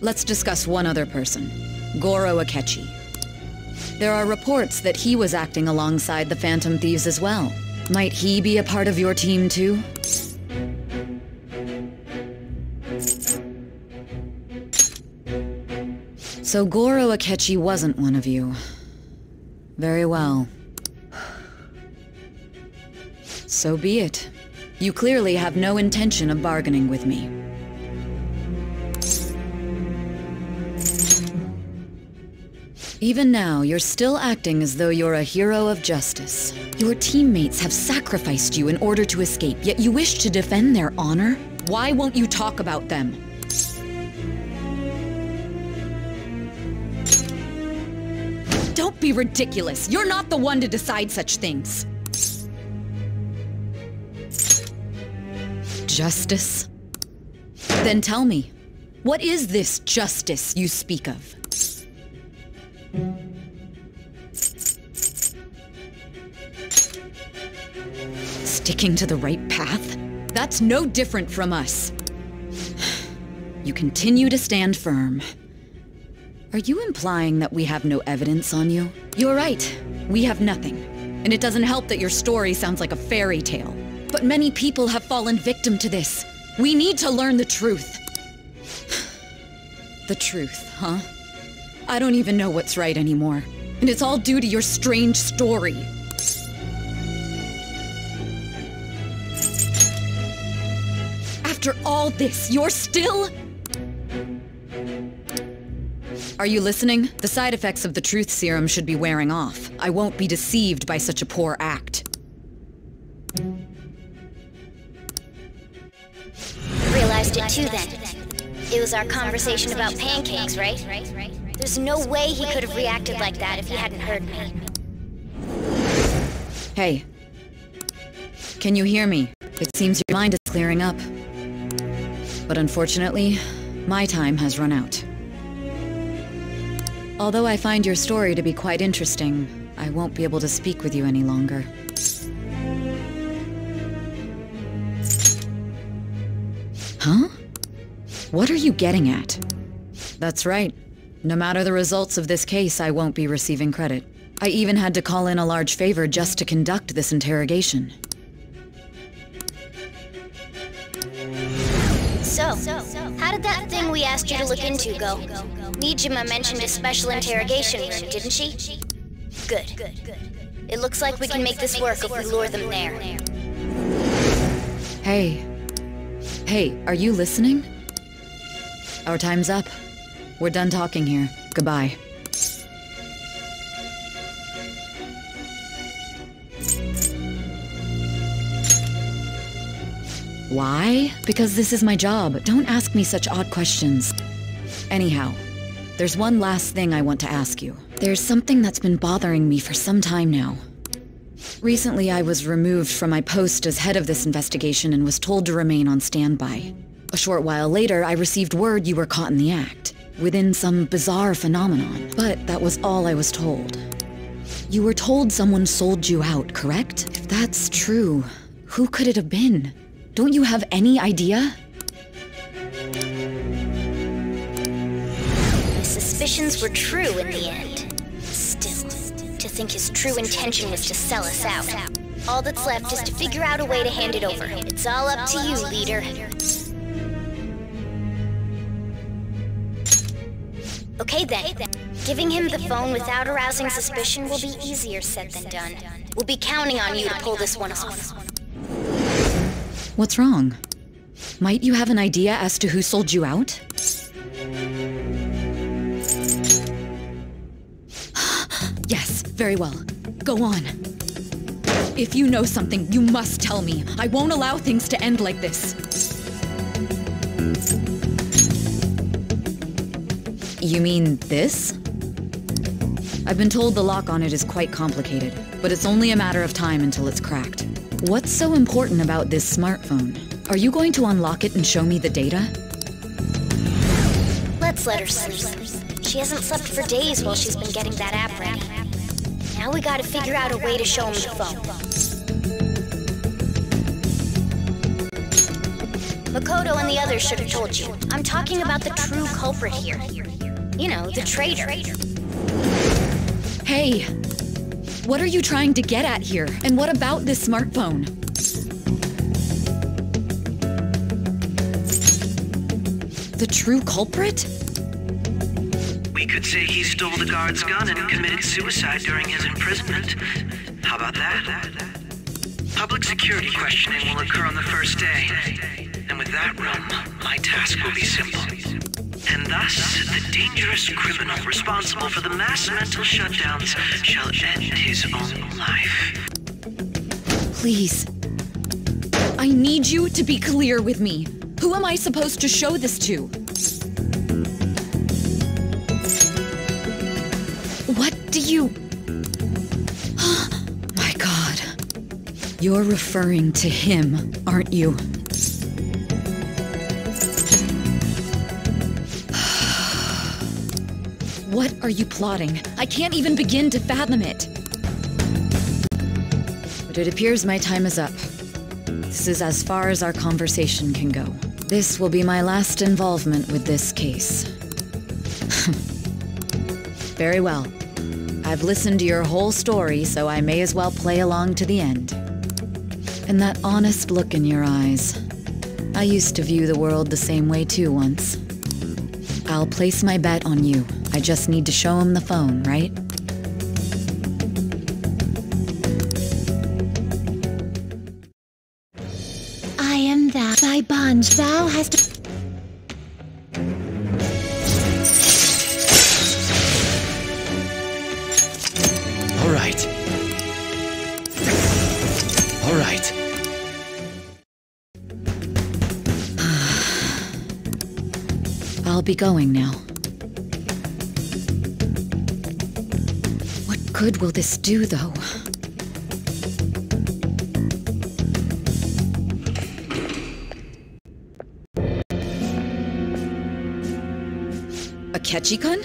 Let's discuss one other person, Goro Akechi. There are reports that he was acting alongside the Phantom Thieves as well. Might he be a part of your team too? So Goro Akechi wasn't one of you. Very well. So be it. You clearly have no intention of bargaining with me. Even now, you're still acting as though you're a hero of justice. Your teammates have sacrificed you in order to escape, yet you wish to defend their honor? Why won't you talk about them? Don't be ridiculous. You're not the one to decide such things. Justice? Then tell me, what is this justice you speak of? Sticking to the right path? That's no different from us. You continue to stand firm. Are you implying that we have no evidence on you? You're right. We have nothing. And it doesn't help that your story sounds like a fairy tale. But many people have fallen victim to this. We need to learn the truth. The truth, huh? I don't even know what's right anymore. And it's all due to your strange story. After all this, you're still... Are you listening? The side effects of the truth serum should be wearing off. I won't be deceived by such a poor act. Realized it too then. It was our conversation about pancakes, right? There's no way he could have reacted like that if he hadn't heard me. Hey. Can you hear me? It seems your mind is clearing up. But unfortunately, my time has run out. Although I find your story to be quite interesting, I won't be able to speak with you any longer. Huh? What are you getting at? That's right. No matter the results of this case, I won't be receiving credit. I even had to call in a large favor just to conduct this interrogation. So, how did that thing we asked you to look into go? Nijima mentioned a special interrogation room, didn't she? Good. It looks like we can make this work if we lure them there. Hey. Hey, are you listening? Our time's up. We're done talking here. Goodbye. Why? Because this is my job. Don't ask me such odd questions. Anyhow, there's one last thing I want to ask you. There's something that's been bothering me for some time now. Recently, I was removed from my post as head of this investigation and was told to remain on standby. A short while later, I received word you were caught in the act, within some bizarre phenomenon. But that was all I was told. You were told someone sold you out, correct? If that's true, who could it have been? Don't you have any idea? My suspicions were true in the end. Still, to think his true intention was to sell us out. All that's left is to figure out a way to hand it over. It's all up to you, leader. Okay then. Giving him the phone without arousing suspicion will be easier said than done. We'll be counting on you to pull this one off. What's wrong? Might you have an idea as to who sold you out? Yes, very well. Go on. If you know something, you must tell me. I won't allow things to end like this. You mean this? I've been told the lock on it is quite complicated, but it's only a matter of time until it's cracked. What's so important about this smartphone? Are you going to unlock it and show me the data? Let's let her sleep. She hasn't slept for days while she's been getting that app ready. Now we gotta figure out a way to show him the phone. Makoto and the others should have told you. I'm talking about the true culprit here. You know, the traitor. Hey! What are you trying to get at here? And what about this smartphone? The true culprit? We could say he stole the guard's gun and committed suicide during his imprisonment. How about that? Public security questioning will occur on the first day. And with that realm, my task will be simple. And thus, the dangerous criminal responsible for the mass mental shutdowns shall end his own life. Please. I need you to be clear with me. Who am I supposed to show this to? What do you... My God. You're referring to him, aren't you? What are you plotting? I can't even begin to fathom it. But it appears my time is up. This is as far as our conversation can go. This will be my last involvement with this case. Very well. I've listened to your whole story, so I may as well play along to the end. And that honest look in your eyes. I used to view the world the same way too once. I'll place my bet on you. I just need to show him the phone, right? I am thou, thy bond. Thou hast... All right. All right. I'll be going now. What good will this do, though? Akechi-kun?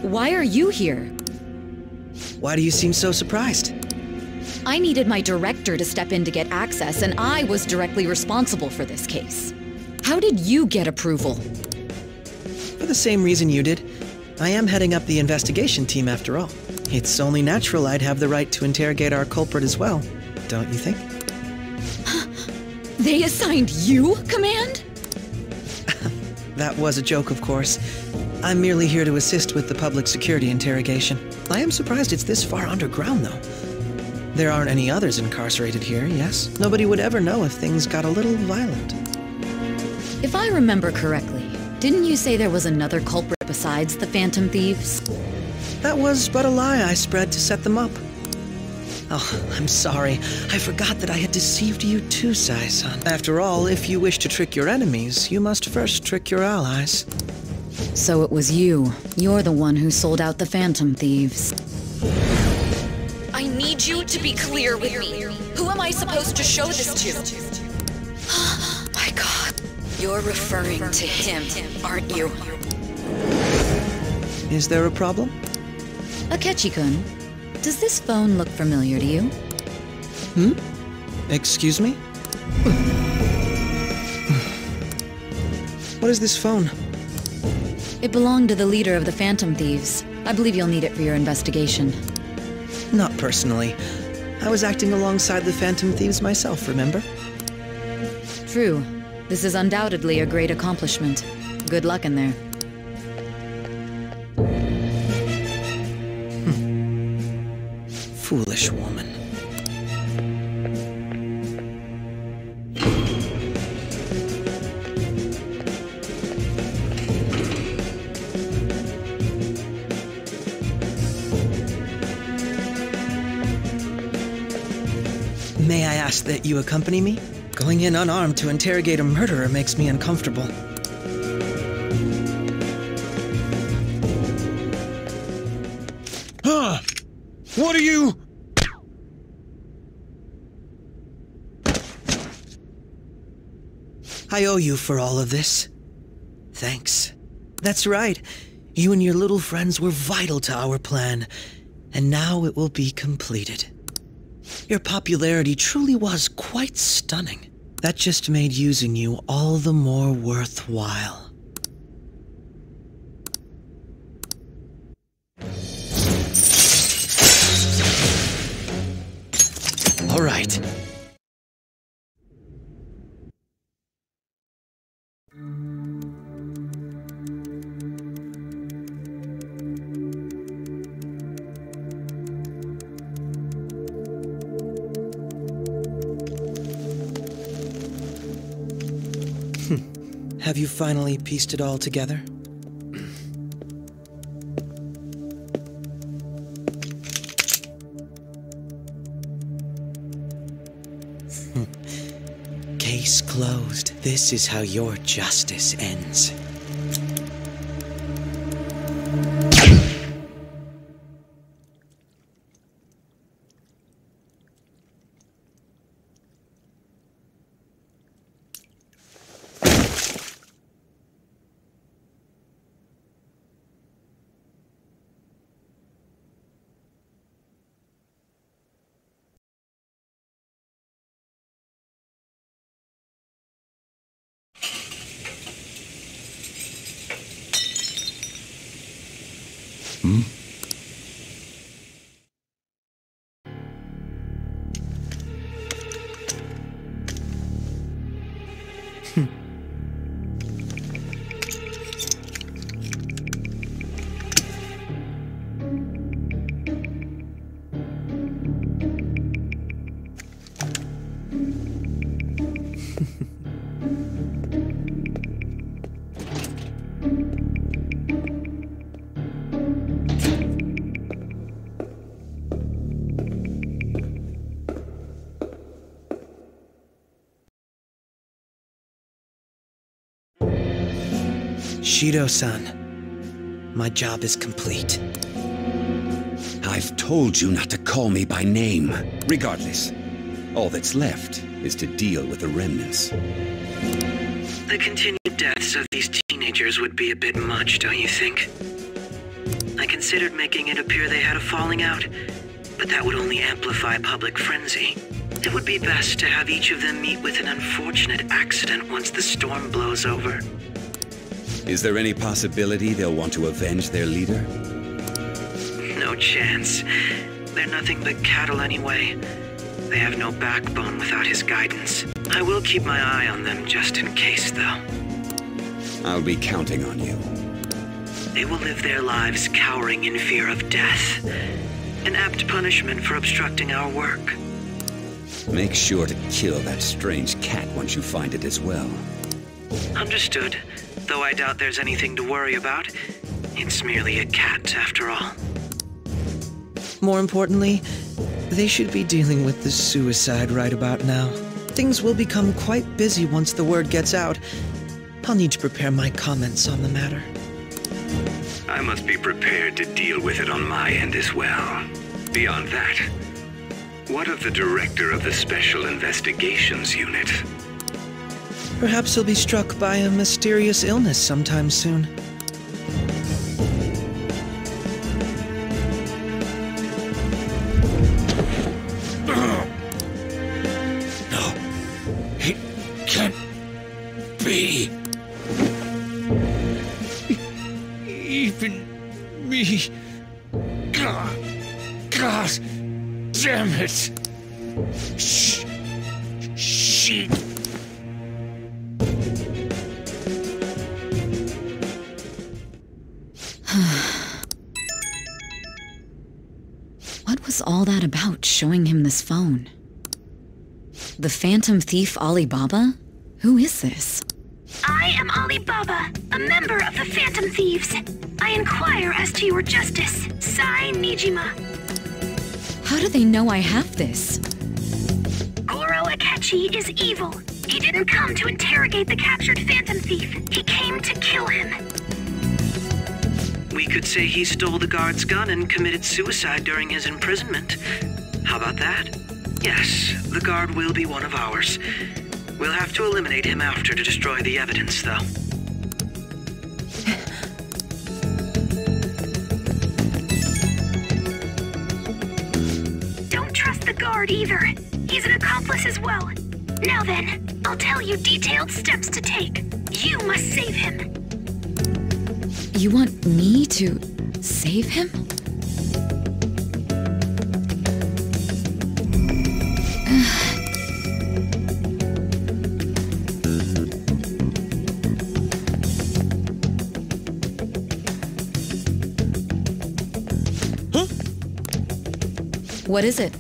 Why are you here? Why do you seem so surprised? I needed my director to step in to get access, and I was directly responsible for this case. How did you get approval? For the same reason you did. I am heading up the investigation team after all. It's only natural I'd have the right to interrogate our culprit as well, don't you think? They assigned you command? That was a joke, of course. I'm merely here to assist with the public security interrogation. I am surprised it's this far underground, though. There aren't any others incarcerated here, yes? Nobody would ever know if things got a little violent. If I remember correctly, didn't you say there was another culprit besides the Phantom Thieves? That was but a lie I spread to set them up. Oh, I'm sorry. I forgot that I had deceived you too, Sai-san. After all, if you wish to trick your enemies, you must first trick your allies. So it was you. You're the one who sold out the Phantom Thieves. I need you to be clear with me. Who am I supposed to show this to? My God. You're referring to him, aren't you? Is there a problem? Akechi-kun, does this phone look familiar to you? Excuse me? What is this phone? It belonged to the leader of the Phantom Thieves. I believe you'll need it for your investigation. Not personally. I was acting alongside the Phantom Thieves myself, remember? True. This is undoubtedly a great accomplishment. Good luck in there. Foolish woman. May I ask that you accompany me? Going in unarmed to interrogate a murderer makes me uncomfortable. Huh? What are you? I owe you for all of this. Thanks. That's right. You and your little friends were vital to our plan, and now it will be completed. Your popularity truly was quite stunning. That just made using you all the more worthwhile. All right. Have you finally pieced it all together? Case closed. This is how your justice ends. Shido-san, my job is complete. I've told you not to call me by name. Regardless, all that's left is to deal with the remnants. The continued deaths of these teenagers would be a bit much, don't you think? I considered making it appear they had a falling out, but that would only amplify public frenzy. It would be best to have each of them meet with an unfortunate accident once the storm blows over. Is there any possibility they'll want to avenge their leader? No chance. They're nothing but cattle anyway. They have no backbone without his guidance. I will keep my eye on them just in case, though. I'll be counting on you. They will live their lives cowering in fear of death. An apt punishment for obstructing our work. Make sure to kill that strange cat once you find it as well. Understood. Though I doubt there's anything to worry about. It's merely a cat, after all. More importantly, they should be dealing with the suicide right about now. Things will become quite busy once the word gets out. I'll need to prepare my comments on the matter. I must be prepared to deal with it on my end as well. Beyond that, what of the director of the Special Investigations Unit? Perhaps he'll be struck by a mysterious illness sometime soon. No, it can't be. Even me. God damn it. She. was all that about, showing him this phone? The Phantom Thief Alibaba? Who is this? I am Alibaba, a member of the Phantom Thieves. I inquire as to your justice. Sai Nijima. How do they know I have this? Goro Akechi is evil. He didn't come to interrogate the captured Phantom Thief. He came to kill him. We could say he stole the guard's gun and committed suicide during his imprisonment. How about that? Yes, the guard will be one of ours. We'll have to eliminate him after to destroy the evidence, though. Don't trust the guard either. He's an accomplice as well. Now then, I'll tell you detailed steps to take. You must save him. You want me to save him? What is it?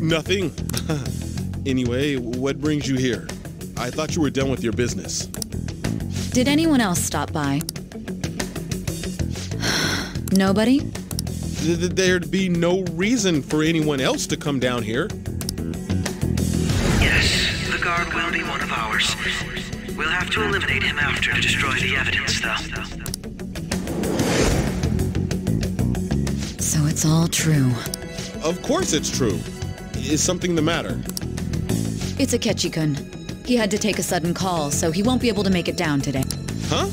Nothing. Anyway, what brings you here? I thought you were done with your business. Did anyone else stop by? Nobody? There'd be no reason for anyone else to come down here. Yes, the guard will be one of ours. We'll have to eliminate him after to destroy the evidence, though. So it's all true. Of course it's true. Is something the matter? It's Akechi-kun. He had to take a sudden call, so he won't be able to make it down today. Huh?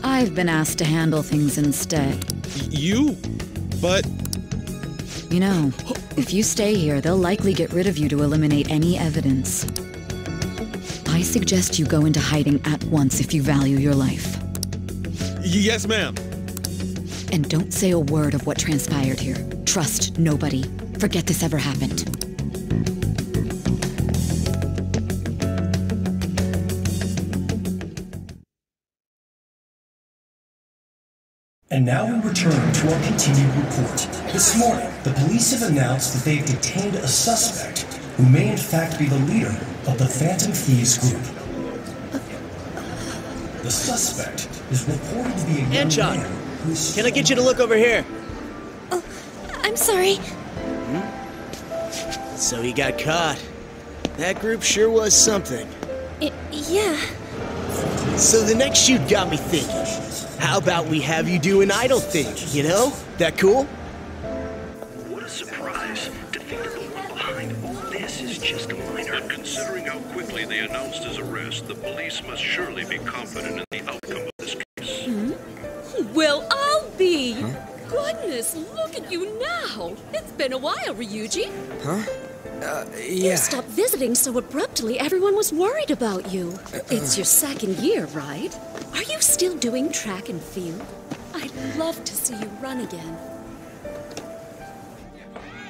I've been asked to handle things instead. You? But... You know, if you stay here, they'll likely get rid of you to eliminate any evidence. I suggest you go into hiding at once if you value your life. Yes, ma'am. And don't say a word of what transpired here. Trust nobody. Forget this ever happened. And now we return to our continued report. This morning, the police have announced that they've detained a suspect who may in fact be the leader of the Phantom Thieves group. The suspect is reported to be a young Anchon, man who's... can I get you to look over here? Oh, I'm sorry. So he got caught. That group sure was something. Yeah. So the next shoot got me thinking. How about we have you do an idol thing, you know? That cool? What a surprise to think that the one behind all this is just a minor. And considering how quickly they announced his arrest, the police must surely be confident in the outcome of this case. Well, I'll be. Goodness, look at you now. It's been a while, Ryuji. Huh? You stopped visiting so abruptly, everyone was worried about you. It's your second year, right? Are you still doing track and field? I'd love to see you run again.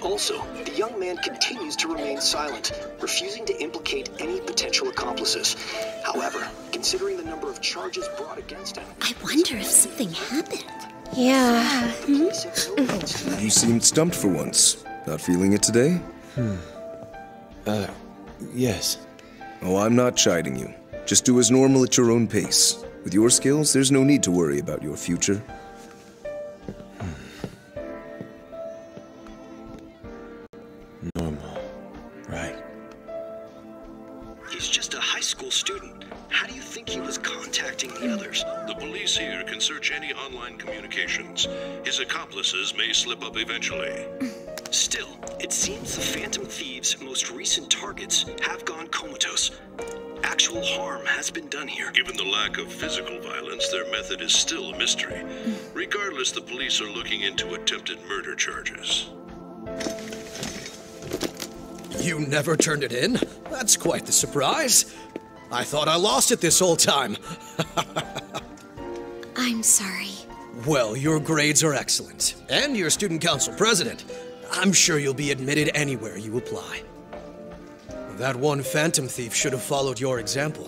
Also, the young man continues to remain silent, refusing to implicate any potential accomplices. However, considering the number of charges brought against him... I wonder if something happened. Yeah. You seemed stumped for once. Not feeling it today? Yes. Oh, I'm not chiding you. Just do as normal at your own pace. With your skills, there's no need to worry about your future. Normal. Right. He's just a high school student. How do you think he was contacting the others? The police here can search any online communications. His accomplices may slip up eventually. Still, it seems the Phantom Thieves' most recent targets have gone comatose. Actual harm has been done here. Given the lack of physical violence, their method is still a mystery. Regardless, the police are looking into attempted murder charges. You never turned it in? That's quite the surprise. I thought I lost it this whole time. I'm sorry. Well, your grades are excellent, and you're student council president. I'm sure you'll be admitted anywhere you apply. That one Phantom Thief should have followed your example.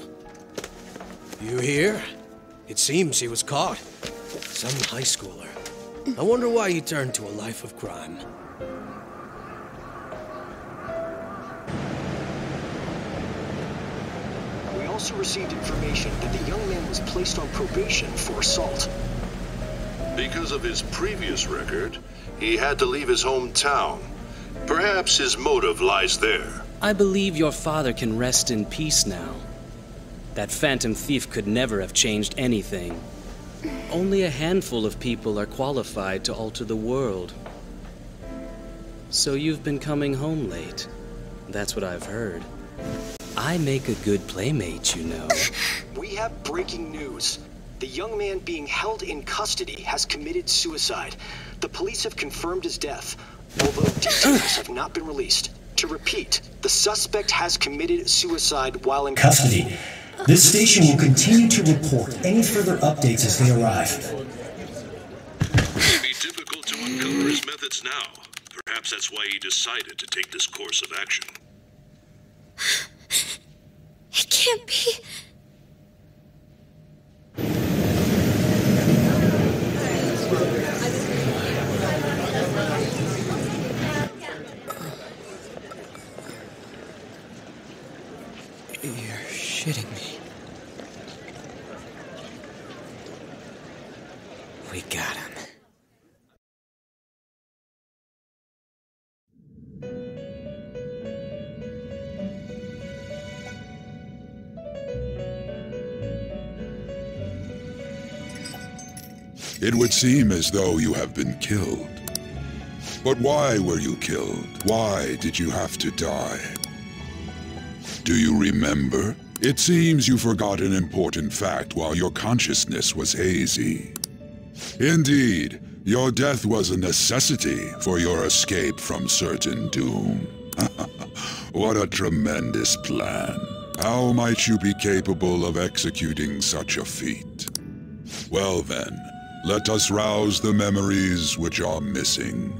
You hear? It seems he was caught. Some high schooler. I wonder why you turned to a life of crime. We also received information that the young man was placed on probation for assault. Because of his previous record, he had to leave his hometown. Perhaps his motive lies there. I believe your father can rest in peace now. That phantom thief could never have changed anything. Only a handful of people are qualified to alter the world. So you've been coming home late. That's what I've heard. I make a good playmate, you know. We have breaking news. The young man being held in custody has committed suicide. The police have confirmed his death, although details have not been released. To repeat, the suspect has committed suicide while in custody. This station will continue to report any further updates as they arrive. It would be difficult to uncover his methods now. Perhaps that's why he decided to take this course of action. It can't be. You're shitting me. We got him. It would seem as though you have been killed. But why were you killed? Why did you have to die? Do you remember? It seems you forgot an important fact while your consciousness was hazy. Indeed, your death was a necessity for your escape from certain doom. What a tremendous plan. How might you be capable of executing such a feat? Well then, let us rouse the memories which are missing.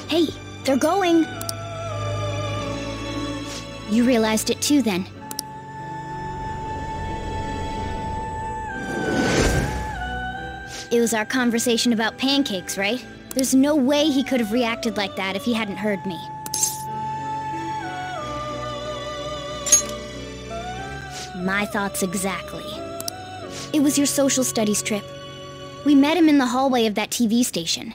Hey, they're going! You realized it too, then. It was our conversation about pancakes, right? There's no way he could have reacted like that if he hadn't heard me. My thoughts exactly. It was your social studies trip. We met him in the hallway of that TV station.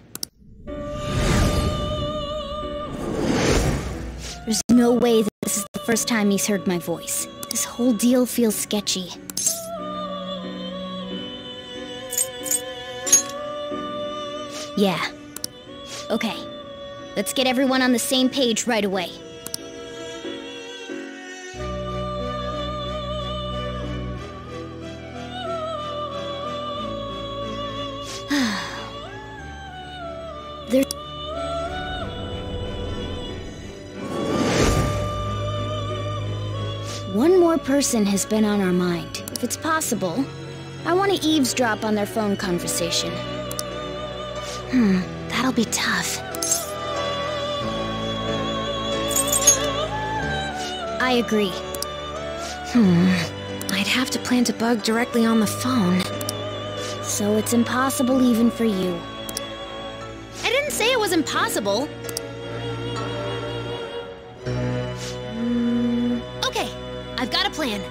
There's no way that this is the first time he's heard my voice. This whole deal feels sketchy. Yeah. Okay. Let's get everyone on the same page right away. There's... One more person has been on our mind. If it's possible, I want to eavesdrop on their phone conversation. That'll be tough. I agree. I'd have to plant a bug directly on the phone. So it's impossible even for you. I didn't say it was impossible. Okay, I've got a plan.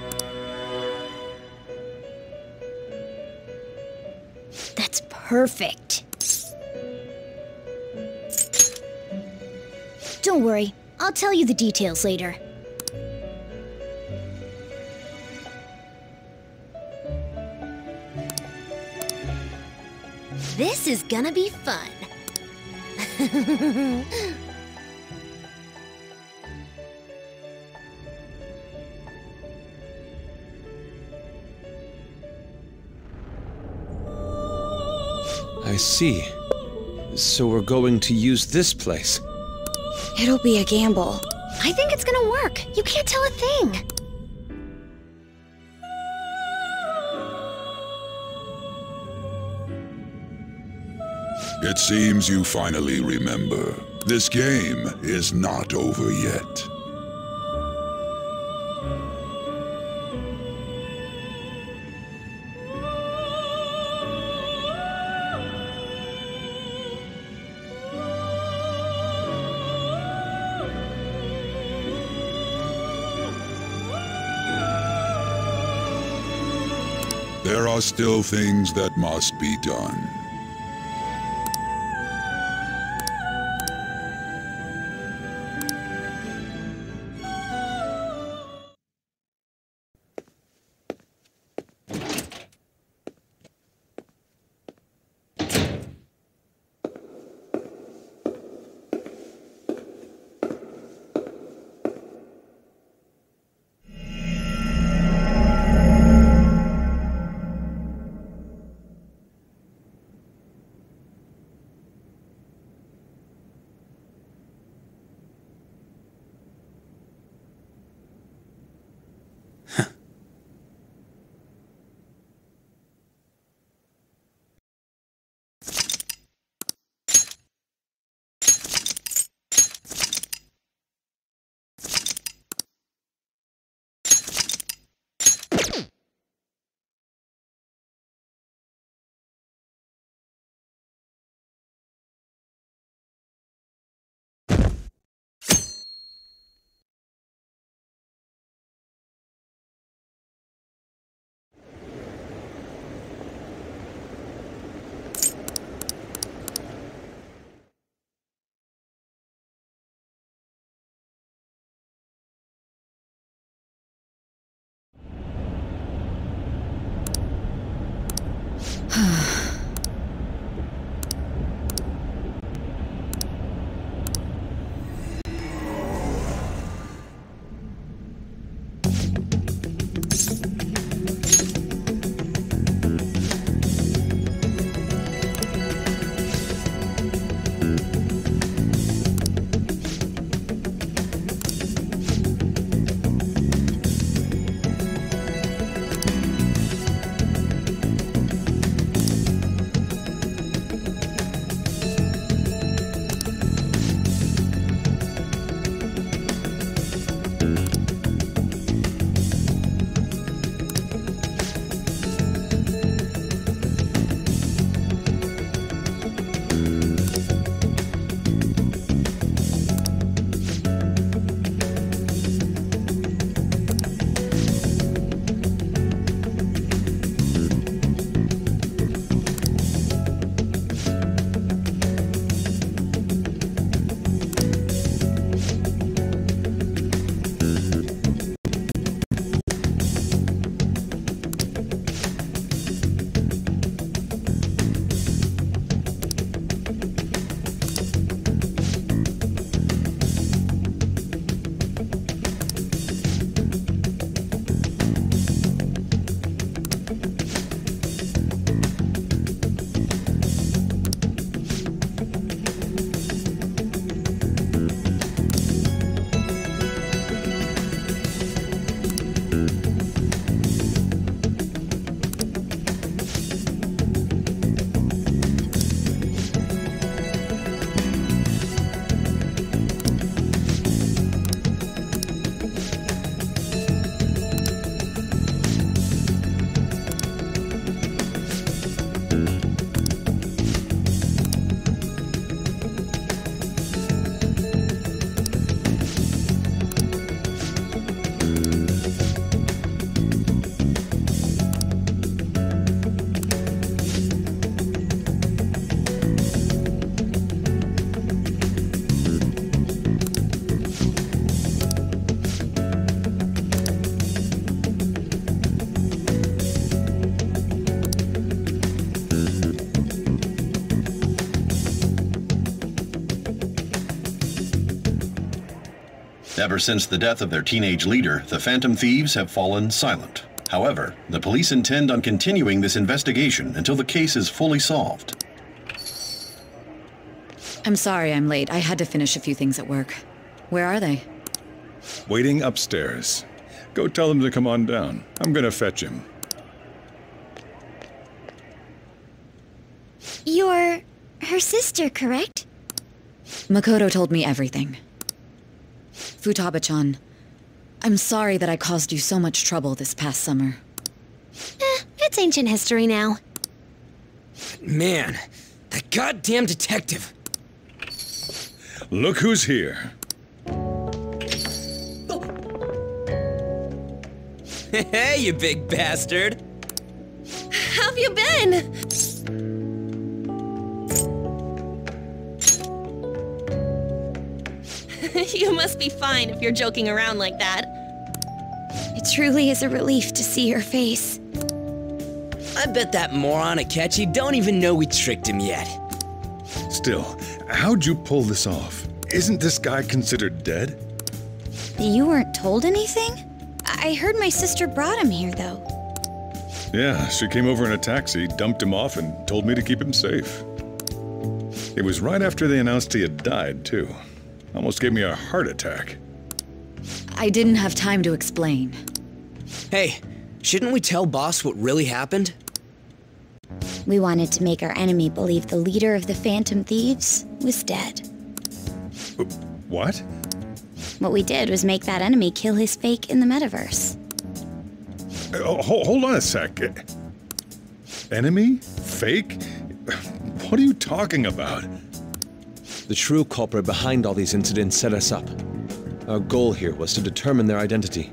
That's perfect. Don't worry, I'll tell you the details later. This is gonna be fun. I see. So we're going to use this place. It'll be a gamble, I think it's gonna work. You can't tell a thing. It seems you finally remember. This game is not over yet. There are still things that must be done. Ever since the death of their teenage leader, the Phantom Thieves have fallen silent. However, the police intend on continuing this investigation until the case is fully solved. I'm sorry I'm late. I had to finish a few things at work. Where are they? Waiting upstairs. Go tell him to come on down. I'm gonna fetch him. You're her sister, correct? Makoto told me everything. Futaba-chan, I'm sorry that I caused you so much trouble this past summer. It's ancient history now. Man, that goddamn detective. Look who's here. Hey, you big bastard. How have you been? You must be fine if you're joking around like that. It truly is a relief to see your face. I bet that moron Akechi don't even know we tricked him yet. Still, how'd you pull this off? Isn't this guy considered dead? You weren't told anything? I heard my sister brought him here, though. Yeah, she came over in a taxi, dumped him off, and told me to keep him safe. It was right after they announced he had died, too. Almost gave me a heart attack. I didn't have time to explain. Hey, shouldn't we tell Boss what really happened? We wanted to make our enemy believe the leader of the Phantom Thieves was dead. What? What we did was make that enemy kill his fake in the metaverse. Hold on a sec. Enemy? Fake? What are you talking about? The true culprit behind all these incidents set us up. Our goal here was to determine their identity.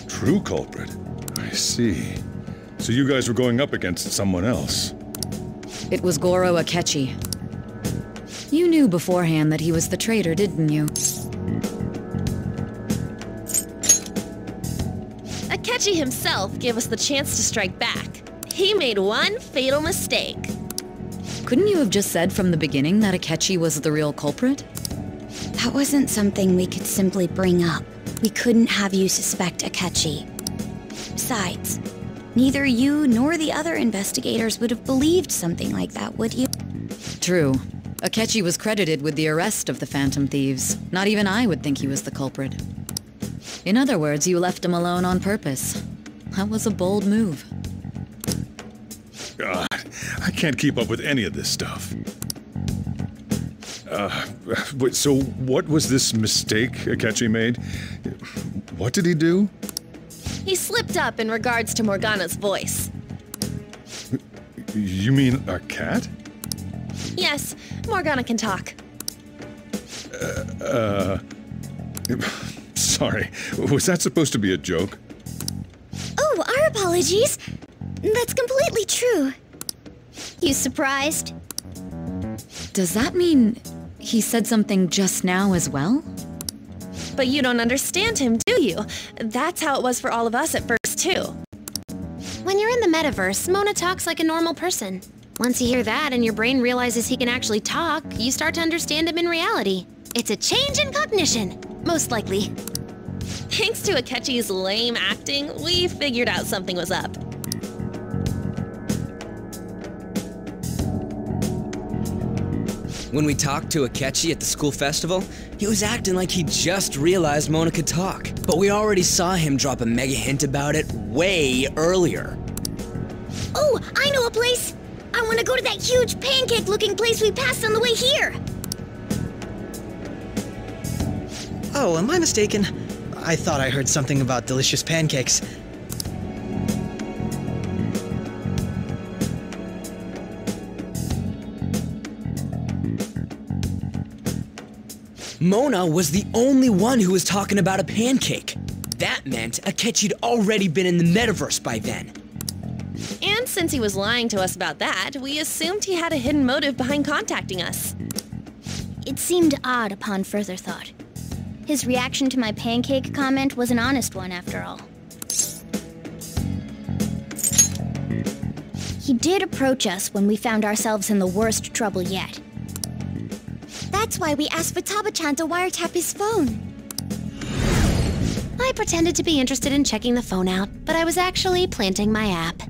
True culprit? I see. So you guys were going up against someone else. It was Goro Akechi. You knew beforehand that he was the traitor, didn't you? Akechi himself gave us the chance to strike back. He made one fatal mistake. Couldn't you have just said from the beginning that Akechi was the real culprit? That wasn't something we could simply bring up. We couldn't have you suspect Akechi. Besides, neither you nor the other investigators would have believed something like that, would you? True. Akechi was credited with the arrest of the Phantom Thieves. Not even I would think he was the culprit. In other words, you left him alone on purpose. That was a bold move. God, I can't keep up with any of this stuff. So what was this mistake Akechi made? What did he do? He slipped up in regards to Morgana's voice. You mean a cat? Yes, Morgana can talk. Sorry, was that supposed to be a joke? Oh, our apologies. That's completely true. You surprised? Does that mean he said something just now as well? But you don't understand him, do you? That's how it was for all of us at first, too. When you're in the metaverse, Mona talks like a normal person. Once you hear that and your brain realizes he can actually talk, you start to understand him in reality. It's a change in cognition, most likely. Thanks to Akechi's lame acting, we figured out something was up. When we talked to Akechi at the school festival, he was acting like he just realized Mona could talk. But we already saw him drop a mega hint about it way earlier. Oh, I know a place! I want to go to that huge pancake-looking place we passed on the way here! Oh, am I mistaken? I thought I heard something about delicious pancakes. Mona was the only one who was talking about a pancake. That meant Akechi'd already been in the metaverse by then. And since he was lying to us about that, we assumed he had a hidden motive behind contacting us. It seemed odd upon further thought. His reaction to my pancake comment was an honest one, after all. He did approach us when we found ourselves in the worst trouble yet. That's why we asked Futaba-chan to wiretap his phone. I pretended to be interested in checking the phone out, but I was actually planting my app.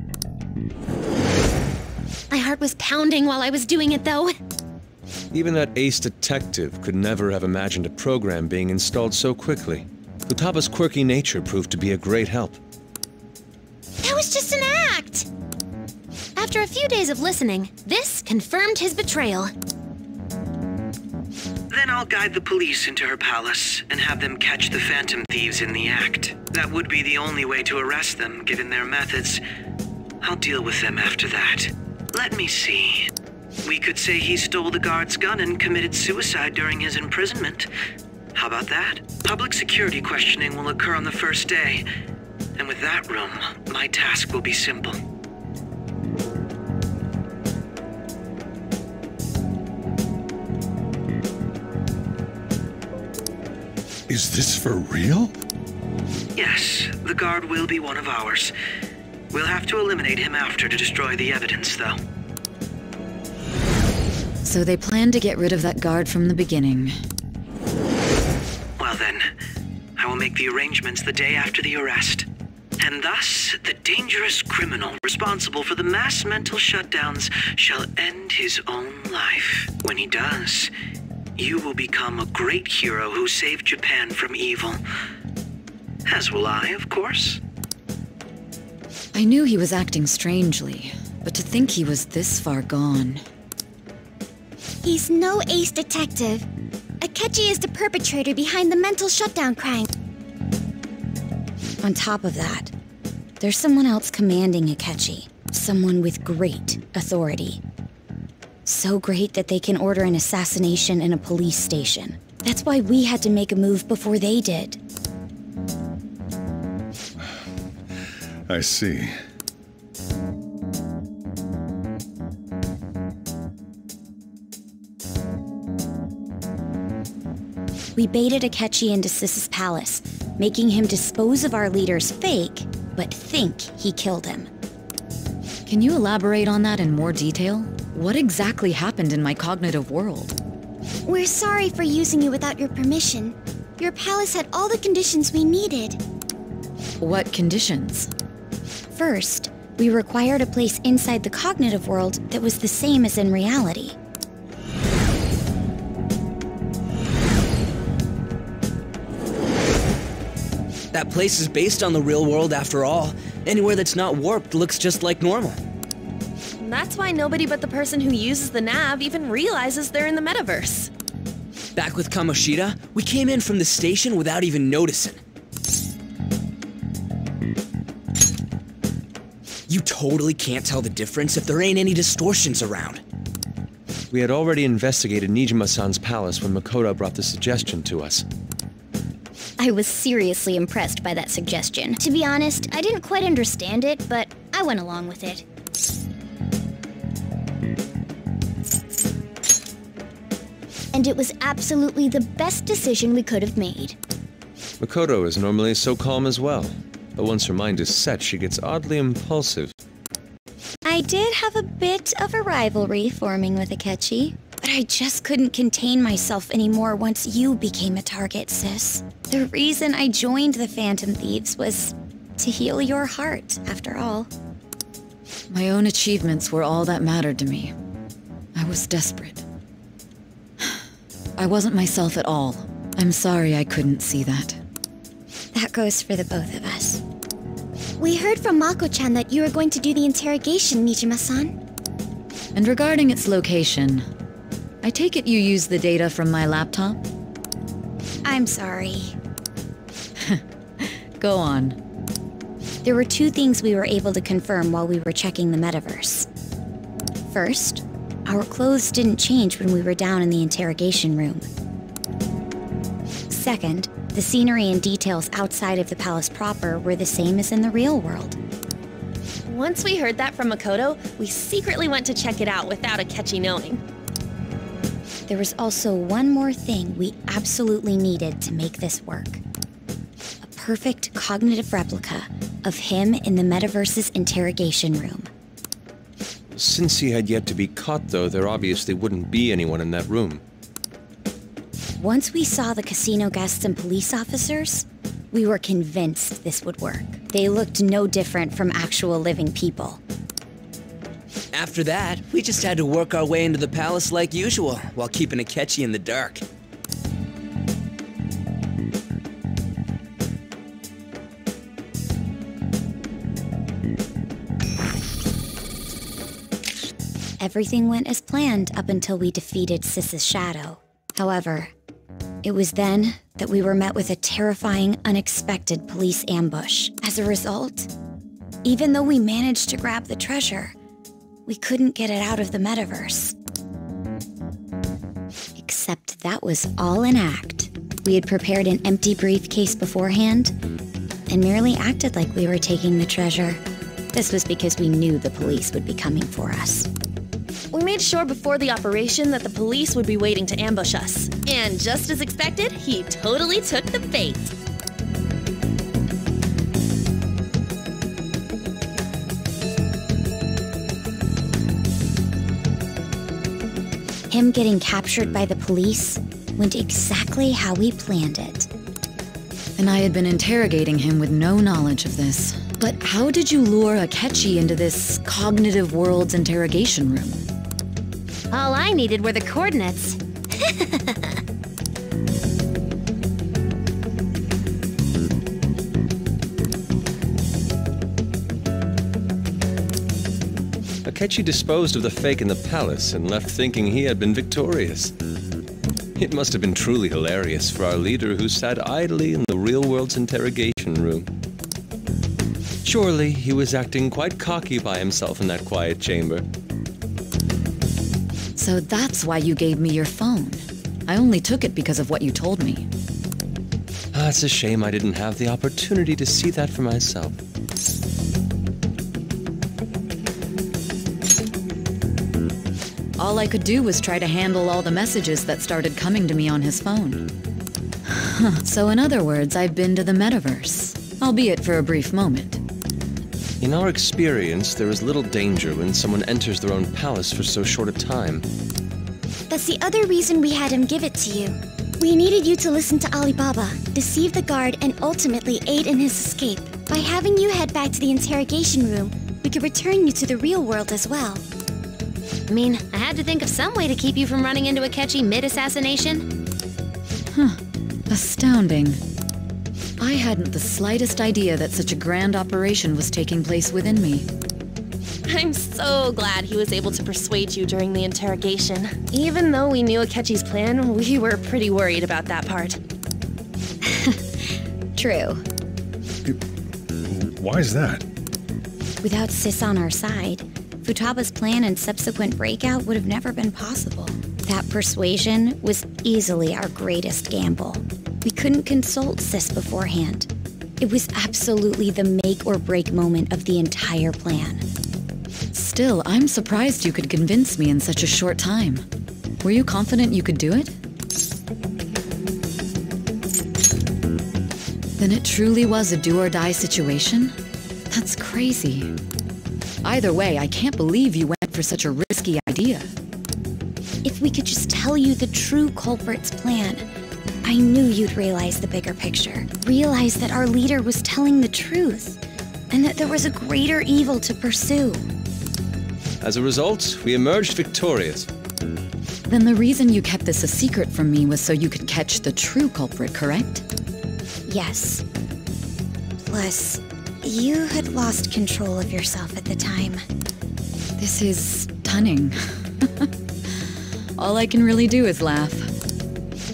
My heart was pounding while I was doing it, though. Even that ace detective could never have imagined a program being installed so quickly. Futaba's quirky nature proved to be a great help. That was just an act! After a few days of listening, this confirmed his betrayal. Then I'll guide the police into her palace and have them catch the Phantom Thieves in the act. That would be the only way to arrest them, given their methods. I'll deal with them after that. Let me see. We could say he stole the guard's gun and committed suicide during his imprisonment. How about that? Public security questioning will occur on the first day. And with that room, my task will be simple. Is this for real? Yes, the guard will be one of ours. We'll have to eliminate him after to destroy the evidence, though. So they planned to get rid of that guard from the beginning. Well then, I will make the arrangements the day after the arrest. And thus, the dangerous criminal responsible for the mass mental shutdowns shall end his own life. When he does, you will become a great hero who saved Japan from evil. As will I, of course. I knew he was acting strangely, but to think he was this far gone. He's no ace detective. Akechi is the perpetrator behind the mental shutdown crime. On top of that, there's someone else commanding Akechi. Someone with great authority. So great that they can order an assassination in a police station. That's why we had to make a move before they did. I see. We baited Akechi into Sis's palace, making him dispose of our leader's fake, but think he killed him. Can you elaborate on that in more detail? What exactly happened in my cognitive world? We're sorry for using you without your permission. Your palace had all the conditions we needed. What conditions? First, we required a place inside the cognitive world that was the same as in reality. That place is based on the real world after all. Anywhere that's not warped looks just like normal. That's why nobody but the person who uses the nav even realizes they're in the metaverse. Back with Kamoshida, we came in from the station without even noticing. You totally can't tell the difference if there ain't any distortions around. We had already investigated Nijima-san's palace when Makoto brought the suggestion to us. I was seriously impressed by that suggestion. To be honest, I didn't quite understand it, but I went along with it. And it was absolutely the best decision we could have made. Makoto is normally so calm as well, but once her mind is set, she gets oddly impulsive. I did have a bit of a rivalry forming with Akechi, but I just couldn't contain myself anymore once you became a target, Sis. The reason I joined the Phantom Thieves was to heal your heart, after all. My own achievements were all that mattered to me. I was desperate. I wasn't myself at all. I'm sorry I couldn't see that. That goes for the both of us. We heard from Mako-chan that you were going to do the interrogation, Nijima-san. And regarding its location, I take it you used the data from my laptop? I'm sorry. Go on. There were two things we were able to confirm while we were checking the metaverse. First, our clothes didn't change when we were down in the interrogation room. Second, the scenery and details outside of the palace proper were the same as in the real world. Once we heard that from Makoto, we secretly went to check it out without Akechi knowing. There was also one more thing we absolutely needed to make this work. A perfect cognitive replica of him in the metaverse's interrogation room. Since he had yet to be caught, though, there obviously wouldn't be anyone in that room. Once we saw the casino guests and police officers, we were convinced this would work. They looked no different from actual living people. After that, we just had to work our way into the palace like usual, while keeping Akechi in the dark. Everything went as planned up until we defeated Sis's shadow. However, it was then that we were met with a terrifying, unexpected police ambush. As a result, even though we managed to grab the treasure, we couldn't get it out of the metaverse. Except that was all an act. We had prepared an empty briefcase beforehand and merely acted like we were taking the treasure. This was because we knew the police would be coming for us. We made sure before the operation that the police would be waiting to ambush us. And just as expected, he totally took the bait. Him getting captured by the police went exactly how we planned it. And I had been interrogating him with no knowledge of this. But how did you lure Akechi into this cognitive world's interrogation room? All I needed were the coordinates. Akechi disposed of the fake in the palace and left thinking he had been victorious. It must have been truly hilarious for our leader who sat idly in the real world's interrogation room. Surely he was acting quite cocky by himself in that quiet chamber. So that's why you gave me your phone. I only took it because of what you told me. It's a shame I didn't have the opportunity to see that for myself. All I could do was try to handle all the messages that started coming to me on his phone. So in other words, I've been to the metaverse, albeit for a brief moment. In our experience, there is little danger when someone enters their own palace for so short a time. That's the other reason we had him give it to you. We needed you to listen to Alibaba, deceive the guard, and ultimately aid in his escape. By having you head back to the interrogation room, we could return you to the real world as well. I mean, I had to think of some way to keep you from running into Akechi mid-assassination. Astounding. I hadn't the slightest idea that such a grand operation was taking place within me. I'm so glad he was able to persuade you during the interrogation. Even though we knew Akechi's plan, we were pretty worried about that part. True. Why is that? Without Sis on our side, Futaba's plan and subsequent breakout would have never been possible. That persuasion was easily our greatest gamble. We couldn't consult Sis beforehand. It was absolutely the make or break moment of the entire plan. Still, I'm surprised you could convince me in such a short time. Were you confident you could do it? Then it truly was a do-or-die situation? That's crazy. Either way, I can't believe you went for such a risky idea. If we could just tell you the true culprit's plan, I knew you'd realize the bigger picture. Realize that our leader was telling the truth, and that there was a greater evil to pursue. As a result, we emerged victorious. Then the reason you kept this a secret from me was so you could catch the true culprit, correct? Yes. Plus, you had lost control of yourself at the time. This is stunning. All I can really do is laugh.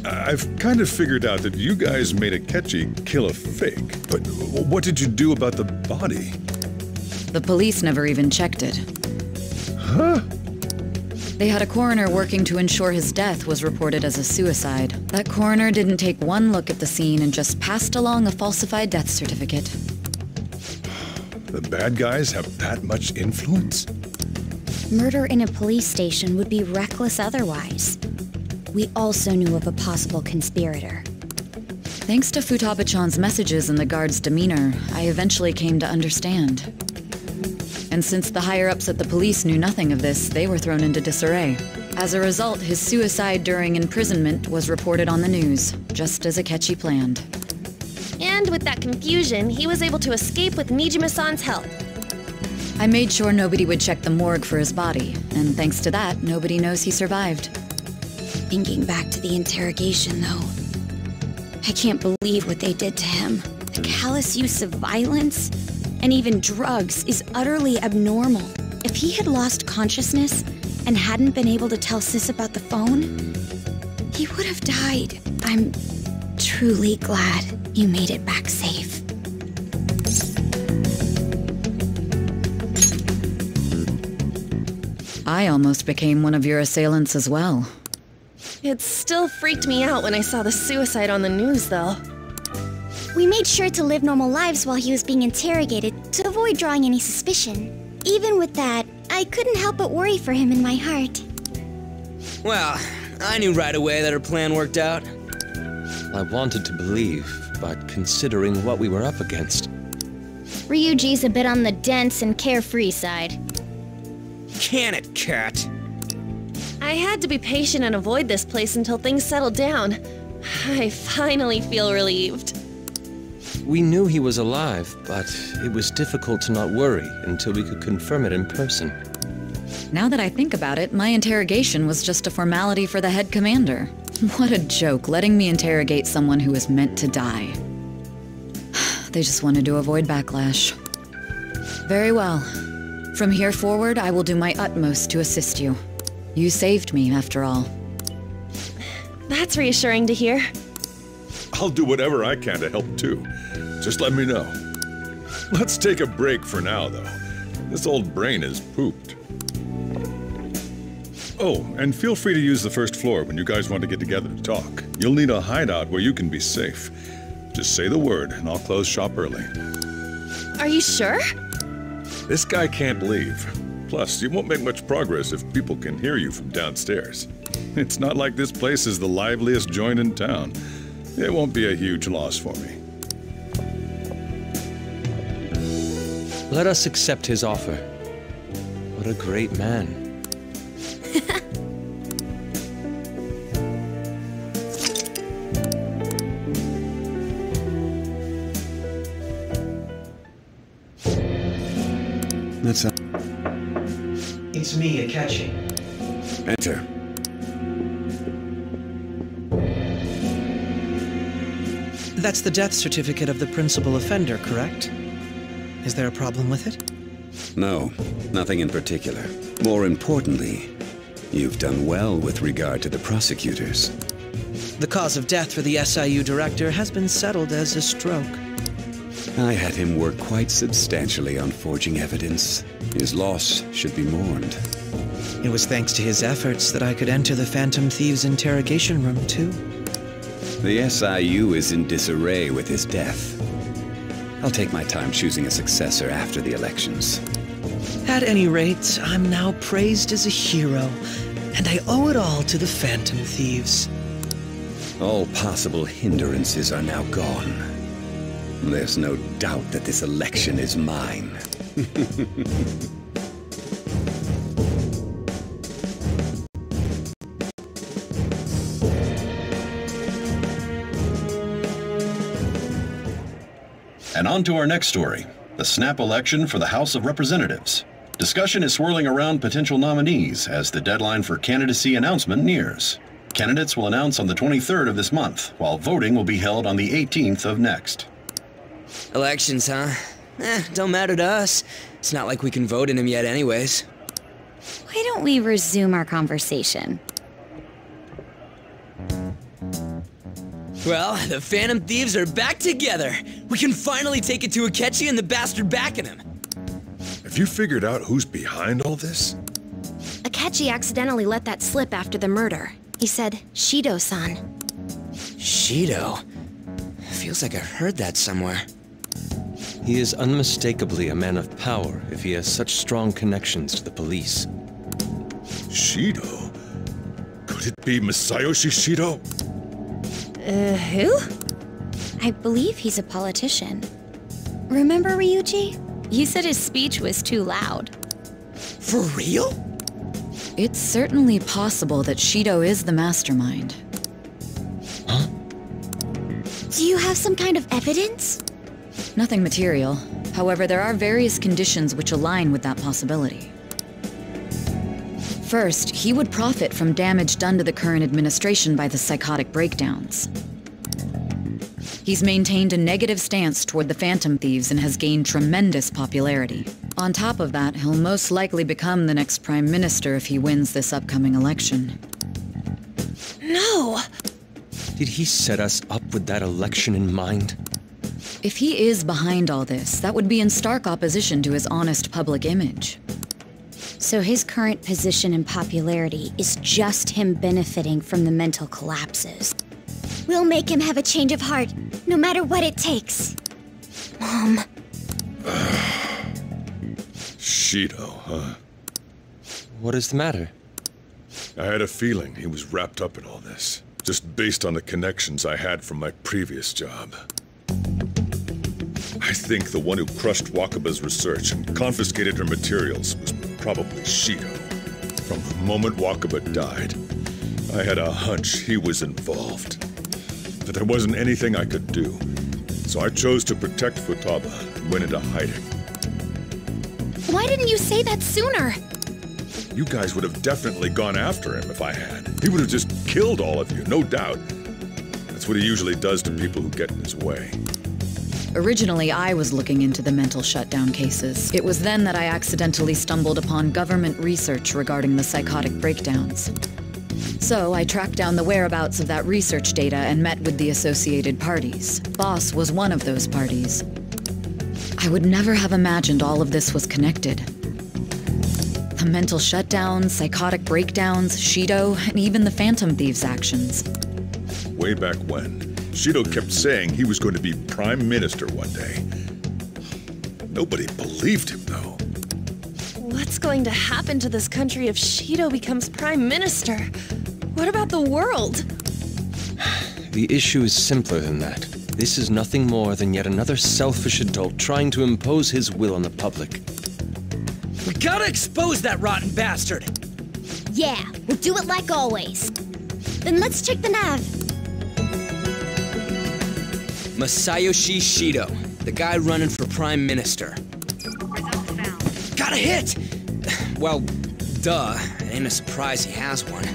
I've kind of figured out that you guys made Akechi kill a fake, but what did you do about the body? The police never even checked it. Huh? They had a coroner working to ensure his death was reported as a suicide. That coroner didn't take one look at the scene and just passed along a falsified death certificate. The bad guys have that much influence? Murder in a police station would be reckless otherwise. We also knew of a possible conspirator. Thanks to Futaba-chan's messages and the guard's demeanor, I eventually came to understand. And since the higher-ups at the police knew nothing of this, they were thrown into disarray. As a result, his suicide during imprisonment was reported on the news, just as Akechi planned. And with that confusion, he was able to escape with Nijima-san's help. I made sure nobody would check the morgue for his body, and thanks to that, nobody knows he survived. Thinking back to the interrogation, though, I can't believe what they did to him. The callous use of violence and even drugs is utterly abnormal. If he had lost consciousness and hadn't been able to tell Sis about the phone, he would have died. I'm truly glad you made it back safe. I almost became one of your assailants as well. It still freaked me out when I saw the suicide on the news, though. We made sure to live normal lives while he was being interrogated to avoid drawing any suspicion. Even with that, I couldn't help but worry for him in my heart. Well, I knew right away that her plan worked out. I wanted to believe, but considering what we were up against... Ryuji's a bit on the dense and carefree side. Can it, Cat? I had to be patient and avoid this place until things settled down. I finally feel relieved. We knew he was alive, but it was difficult to not worry until we could confirm it in person. Now that I think about it, my interrogation was just a formality for the head commander. What a joke, letting me interrogate someone who was meant to die. They just wanted to avoid backlash. Very well. From here forward, I will do my utmost to assist you. You saved me, after all. That's reassuring to hear. I'll do whatever I can to help too. Just let me know. Let's take a break for now, though. This old brain is pooped. Oh, and feel free to use the first floor when you guys want to get together to talk. You'll need a hideout where you can be safe. Just say the word, and I'll close shop early. Are you sure? This guy can't leave. Plus, you won't make much progress if people can hear you from downstairs. It's not like this place is the liveliest joint in town. It won't be a huge loss for me. Let us accept his offer. What a great man. That's It's me, Akechi. Enter. That's the death certificate of the principal offender, correct? Is there a problem with it? No, nothing in particular. More importantly, you've done well with regard to the prosecutors. The cause of death for the SIU director has been settled as a stroke. I had him work quite substantially on forging evidence. His loss should be mourned. It was thanks to his efforts that I could enter the Phantom Thieves' interrogation room, too. The SIU is in disarray with his death. I'll take my time choosing a successor after the elections. At any rate, I'm now praised as a hero, and I owe it all to the Phantom Thieves. All possible hindrances are now gone. There's no doubt that this election is mine. And on to our next story, the snap election for the House of Representatives. Discussion is swirling around potential nominees as the deadline for candidacy announcement nears. Candidates will announce on the 23rd of this month, while voting will be held on the 18th of next. Elections, huh? Don't matter to us. It's not like we can vote in them yet anyways. Why don't we resume our conversation? Well, the Phantom Thieves are back together. We can finally take it to Akechi and the bastard backing him. Have you figured out who's behind all this? Akechi accidentally let that slip after the murder. He said, Shido-san. Shido? Feels like I heard that somewhere. He is unmistakably a man of power if he has such strong connections to the police. Shido? Could it be Masayoshi Shido? Who? I believe he's a politician. Remember Ryuji? You said his speech was too loud. For real? It's certainly possible that Shido is the mastermind. Do you have some kind of evidence? Nothing material. However, there are various conditions which align with that possibility. First, he would profit from damage done to the current administration by the psychotic breakdowns. He's maintained a negative stance toward the Phantom Thieves and has gained tremendous popularity. On top of that, he'll most likely become the next Prime Minister if he wins this upcoming election. No! Did he set us up with that election in mind? If he is behind all this, that would be in stark opposition to his honest public image. So his current position and popularity is just him benefiting from the mental collapses. We'll make him have a change of heart, no matter what it takes. Mom. Shido, huh? What is the matter? I had a feeling he was wrapped up in all this, just based on the connections I had from my previous job. I think the one who crushed Wakaba's research and confiscated her materials was probably Shido. From the moment Wakaba died, I had a hunch he was involved. But there wasn't anything I could do, so I chose to protect Futaba and went into hiding. Why didn't you say that sooner? You guys would have definitely gone after him if I had. He would have just killed all of you, no doubt. That's what he usually does to people who get in his way. Originally, I was looking into the mental shutdown cases. It was then that I accidentally stumbled upon government research regarding the psychotic breakdowns. So I tracked down the whereabouts of that research data and met with the associated parties. Boss was one of those parties. I would never have imagined all of this was connected. The mental shutdowns, psychotic breakdowns, Shido, and even the Phantom Thieves' actions. Way back when, Shido kept saying he was going to be Prime Minister one day. Nobody believed him, though. What's going to happen to this country if Shido becomes Prime Minister? What about the world? The issue is simpler than that. This is nothing more than yet another selfish adult trying to impose his will on the public. We gotta expose that rotten bastard! Yeah, we'll do it like always. Then let's check the nav. Masayoshi Shido, the guy running for Prime Minister. Got a hit! Well, duh. Ain't a surprise he has one.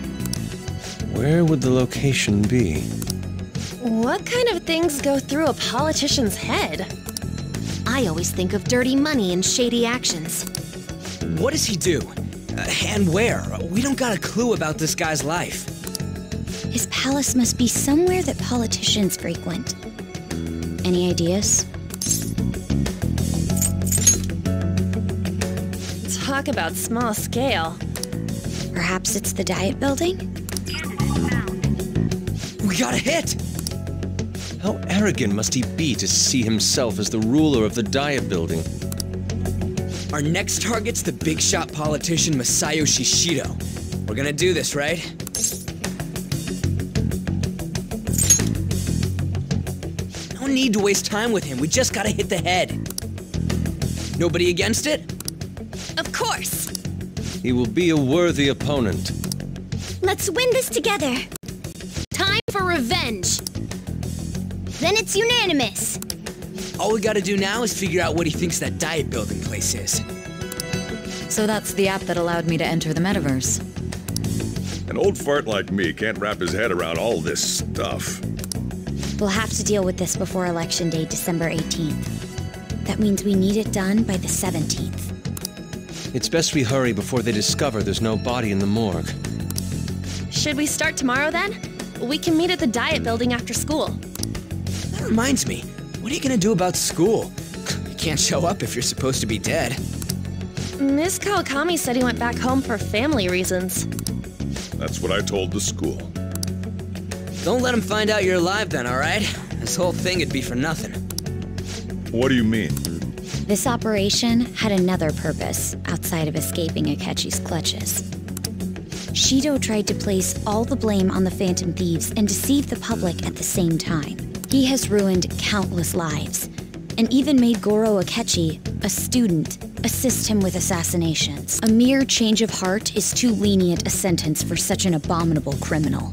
Where would the location be? What kind of things go through a politician's head? I always think of dirty money and shady actions. What does he do? And where? We don't got a clue about this guy's life. His palace must be somewhere that politicians frequent. Any ideas? Talk about small scale. Perhaps it's the Diet Building? We got a hit! How arrogant must he be to see himself as the ruler of the Diet Building? Our next target's the big shot politician Masayoshi Shido. We're gonna do this, right? No need to waste time with him. We just gotta hit the head. Nobody against it? Of course! He will be a worthy opponent. Let's win this together. Time for revenge! Then it's unanimous. All we gotta do now is figure out what he thinks that Diet Building place is. So that's the app that allowed me to enter the metaverse. An old fart like me can't wrap his head around all this stuff. We'll have to deal with this before Election Day, December 18th. That means we need it done by the 17th. It's best we hurry before they discover there's no body in the morgue. Should we start tomorrow then? We can meet at the Diet Building after school. That reminds me, what are you gonna do about school? You can't show up if you're supposed to be dead. Miss Kawakami said he went back home for family reasons. That's what I told the school. Don't let him find out you're alive then, alright? This whole thing would be for nothing. What do you mean? This operation had another purpose outside of escaping Akechi's clutches. Shido tried to place all the blame on the Phantom Thieves and deceive the public at the same time. He has ruined countless lives, and even made Goro Akechi, a student, assist him with assassinations. A mere change of heart is too lenient a sentence for such an abominable criminal.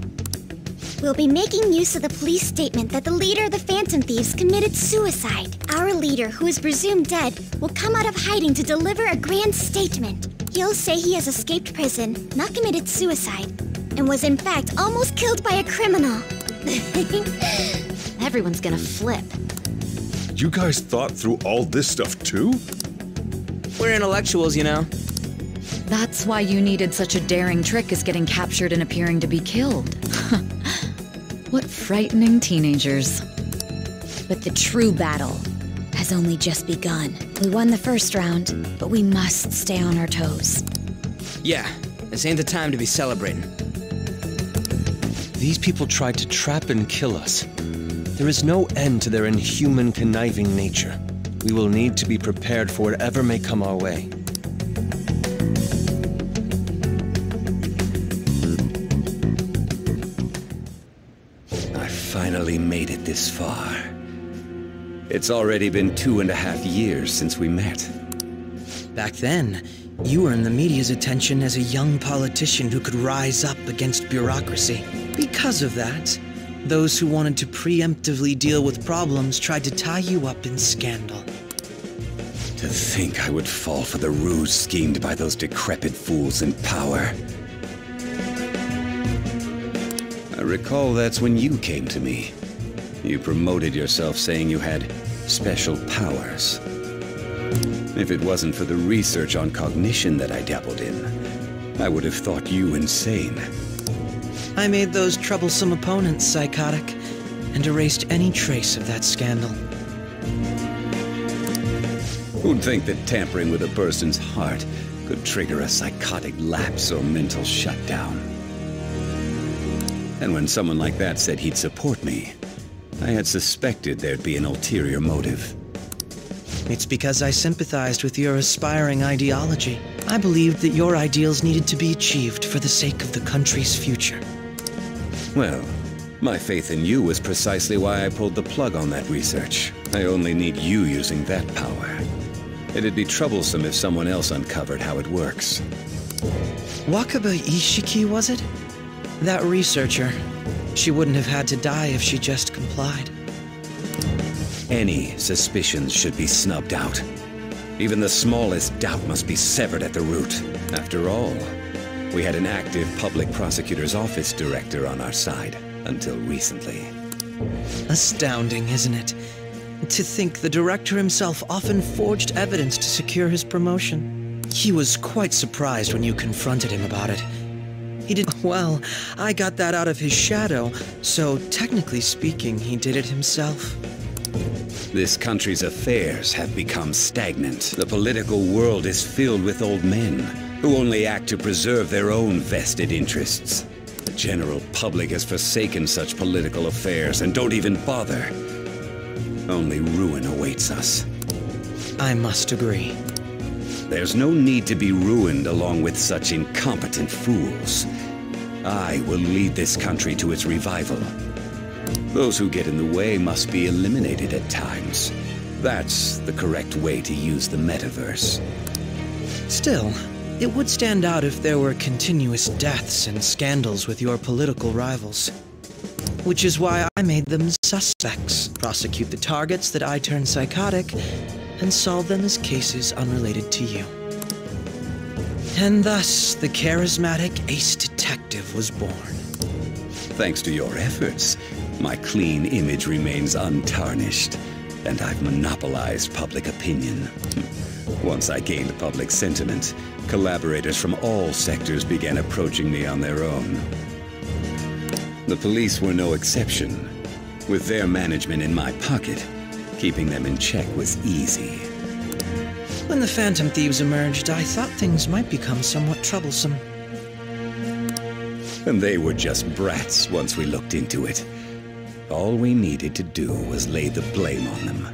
We'll be making use of the police statement that the leader of the Phantom Thieves committed suicide. Our leader, who is presumed dead, will come out of hiding to deliver a grand statement. He'll say he has escaped prison, not committed suicide, and was in fact almost killed by a criminal. Everyone's gonna flip. You guys thought through all this stuff too? We're intellectuals, you know. That's why you needed such a daring trick as getting captured and appearing to be killed. What frightening teenagers. But the true battle has only just begun. We won the first round, but we must stay on our toes. Yeah, this ain't the time to be celebrating. These people tried to trap and kill us. There is no end to their inhuman, conniving nature. We will need to be prepared for whatever may come our way. Finally made it this far. It's already been 2.5 years since we met. Back then, you earned the media's attention as a young politician who could rise up against bureaucracy. Because of that, those who wanted to preemptively deal with problems tried to tie you up in scandal. To think I would fall for the ruse schemed by those decrepit fools in power. I recall that's when you came to me. You promoted yourself saying you had special powers. If it wasn't for the research on cognition that I dabbled in, I would have thought you insane. I made those troublesome opponents psychotic and erased any trace of that scandal. Who'd think that tampering with a person's heart could trigger a psychotic lapse or mental shutdown? And when someone like that said he'd support me, I had suspected there'd be an ulterior motive. It's because I sympathized with your aspiring ideology. I believed that your ideals needed to be achieved for the sake of the country's future. Well, my faith in you was precisely why I pulled the plug on that research. I only need you using that power. It'd be troublesome if someone else uncovered how it works. Wakaba Ishiki, was it? That researcher. She wouldn't have had to die if she just complied. Any suspicions should be snubbed out. Even the smallest doubt must be severed at the root. After all, we had an active public prosecutor's office director on our side, until recently. Astounding, isn't it? To think the director himself often forged evidence to secure his promotion. He was quite surprised when you confronted him about it. He did well. I got that out of his shadow, so technically speaking, he did it himself. This country's affairs have become stagnant. The political world is filled with old men who only act to preserve their own vested interests. The general public has forsaken such political affairs and don't even bother. Only ruin awaits us. I must agree. There's no need to be ruined along with such incompetent fools. I will lead this country to its revival. Those who get in the way must be eliminated at times. That's the correct way to use the metaverse. Still, it would stand out if there were continuous deaths and scandals with your political rivals. Which is why I made them suspects, prosecute the targets that I turned psychotic, and solve them as cases unrelated to you. And thus, the charismatic ace detective was born. Thanks to your efforts, my clean image remains untarnished, and I've monopolized public opinion. Once I gained public sentiment, collaborators from all sectors began approaching me on their own. The police were no exception. With their management in my pocket, keeping them in check was easy. When the Phantom Thieves emerged, I thought things might become somewhat troublesome. And they were just brats once we looked into it. All we needed to do was lay the blame on them.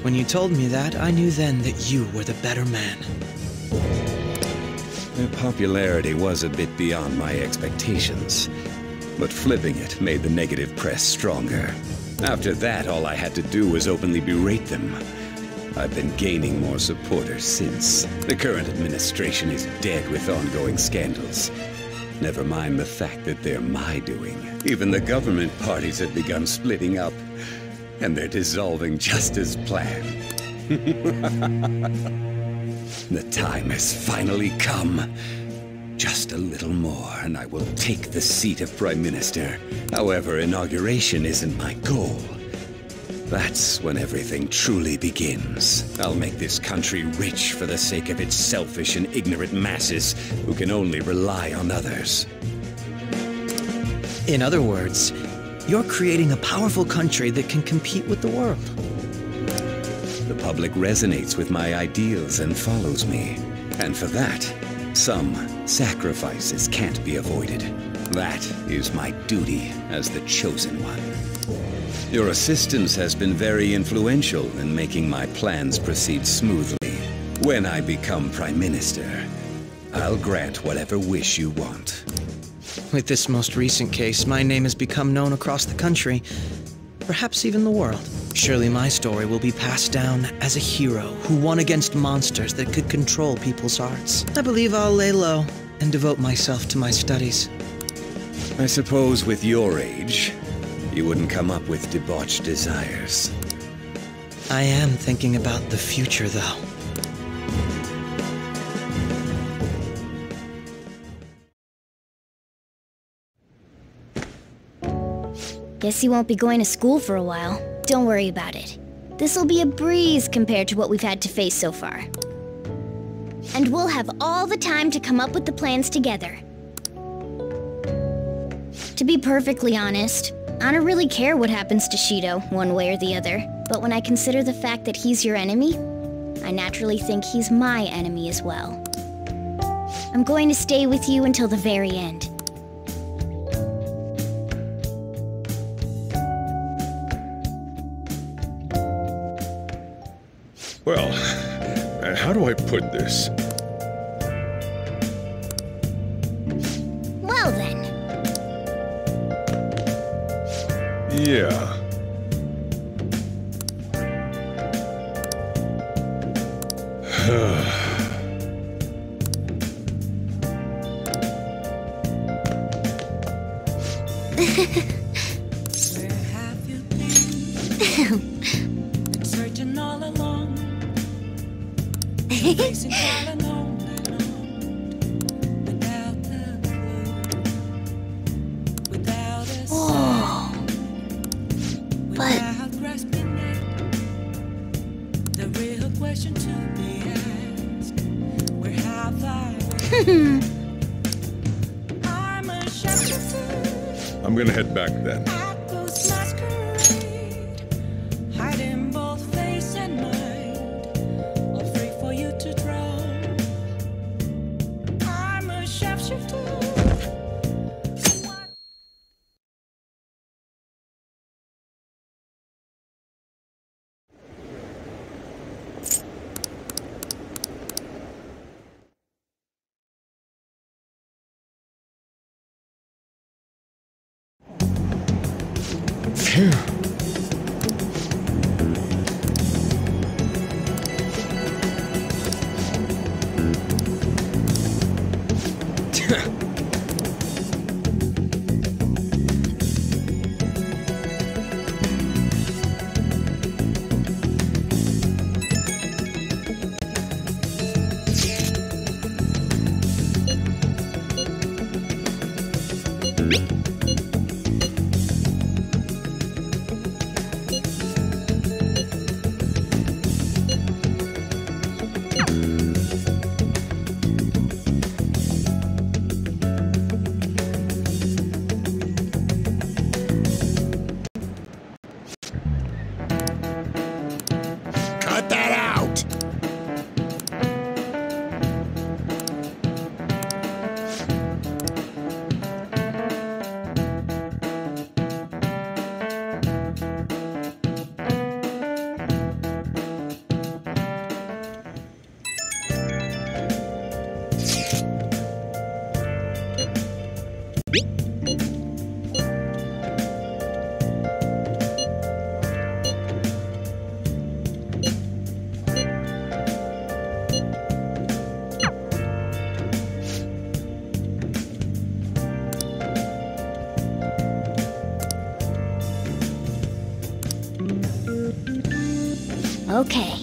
When you told me that, I knew then that you were the better man. Their popularity was a bit beyond my expectations, but flipping it made the negative press stronger. After that, all I had to do was openly berate them. I've been gaining more supporters since. The current administration is dead with ongoing scandals. Never mind the fact that they're my doing. Even the government parties have begun splitting up, and they're dissolving just as planned. The time has finally come. Just a little more, and I will take the seat of Prime Minister. However, inauguration isn't my goal. That's when everything truly begins. I'll make this country rich for the sake of its selfish and ignorant masses who can only rely on others. In other words, you're creating a powerful country that can compete with the world. The public resonates with my ideals and follows me. And for that, some sacrifices can't be avoided. That is my duty as the chosen one. Your assistance has been very influential in making my plans proceed smoothly. When I become Prime Minister, I'll grant whatever wish you want. With this most recent case, my name has become known across the country, perhaps even the world. Surely my story will be passed down as a hero who won against monsters that could control people's hearts. I believe I'll lay low and devote myself to my studies. I suppose with your age, you wouldn't come up with debauched desires. I am thinking about the future, though. Guess you won't be going to school for a while. Don't worry about it. This'll be a breeze compared to what we've had to face so far. And we'll have all the time to come up with the plans together. To be perfectly honest, I don't really care what happens to Shido, one way or the other. But when I consider the fact that he's your enemy, I naturally think he's my enemy as well. I'm going to stay with you until the very end. Well, how do I put this? Well then. Yeah. Searching all along, facing all alone, without a clue, without a sign, without grasping it. The real question to be asked: where have I been? I'm a shepherd. I'm gonna head back then. Hiding both face and mind, all free for you to draw. I'm a shapeshifter. Phew. Okay.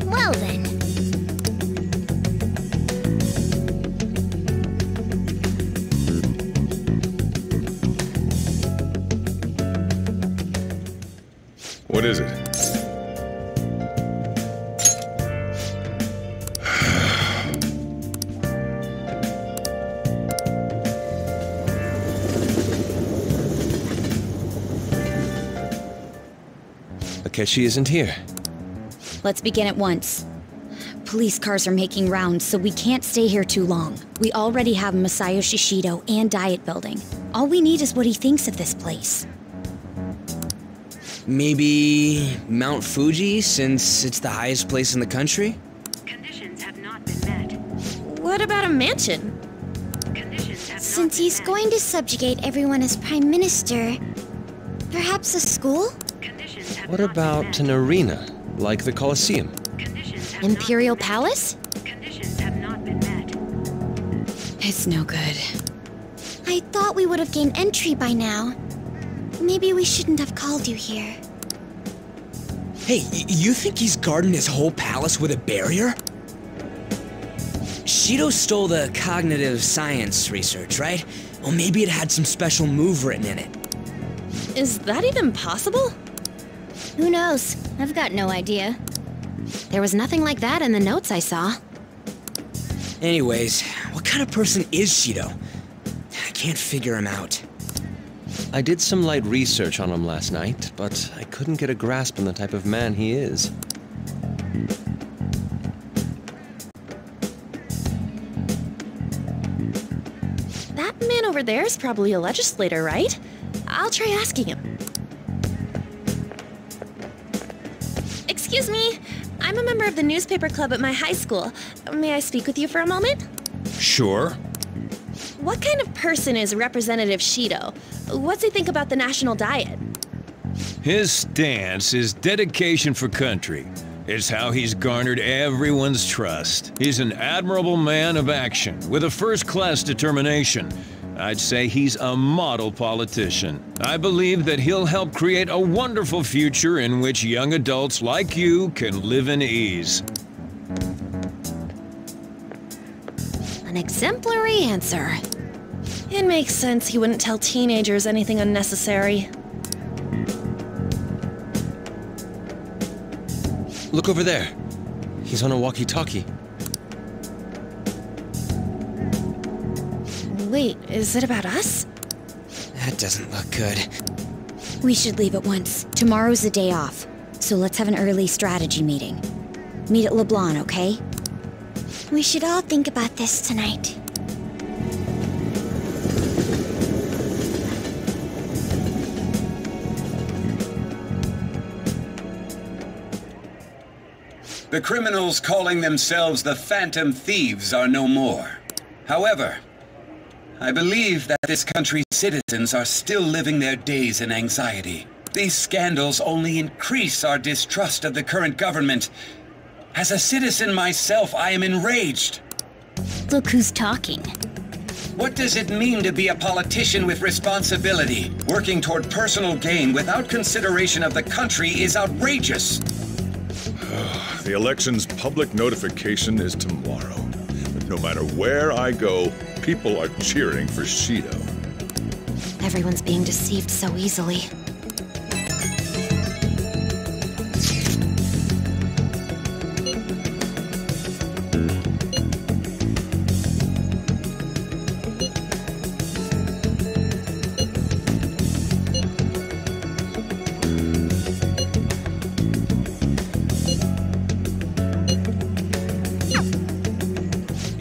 Well then. What is it? Akechi isn't here. Let's begin at once. Police cars are making rounds, so we can't stay here too long. We already have Masayoshi Shido and Diet Building. All we need is what he thinks of this place. Maybe Mount Fuji, since it's the highest place in the country? What about a mansion? Since he's going to subjugate everyone as Prime Minister, perhaps a school? What about an arena, like the Colosseum? Imperial Palace? It's no good. I thought we would have gained entry by now. Maybe we shouldn't have called you here. Hey, you think he's guarding his whole palace with a barrier? Shido stole the cognitive science research, right? Well, maybe it had some special move written in it. Is that even possible? Who knows? I've got no idea. There was nothing like that in the notes I saw. Anyways, what kind of person is Shido? I can't figure him out. I did some light research on him last night, but I couldn't get a grasp on the type of man he is. That man over there is probably a legislator, right? I'll try asking him. Excuse me, I'm a member of the newspaper club at my high school. May I speak with you for a moment? Sure. What kind of person is Representative Shido? What's he think about the national diet? His stance is dedication for country. It's how he's garnered everyone's trust. He's an admirable man of action, with a first-class determination. I'd say he's a model politician. I believe that he'll help create a wonderful future in which young adults like you can live in ease. An exemplary answer. It makes sense he wouldn't tell teenagers anything unnecessary. Look over there. He's on a walkie-talkie. Wait, is it about us? That doesn't look good. We should leave at once. Tomorrow's the day off, so let's have an early strategy meeting. Meet at LeBlanc, okay? We should all think about this tonight. The criminals calling themselves the Phantom Thieves are no more. However, I believe that this country's citizens are still living their days in anxiety. These scandals only increase our distrust of the current government. As a citizen myself, I am enraged. Look who's talking. What does it mean to be a politician with responsibility? Working toward personal gain without consideration of the country is outrageous. The election's public notification is tomorrow. But no matter where I go, people are cheering for Shido. Everyone's being deceived so easily.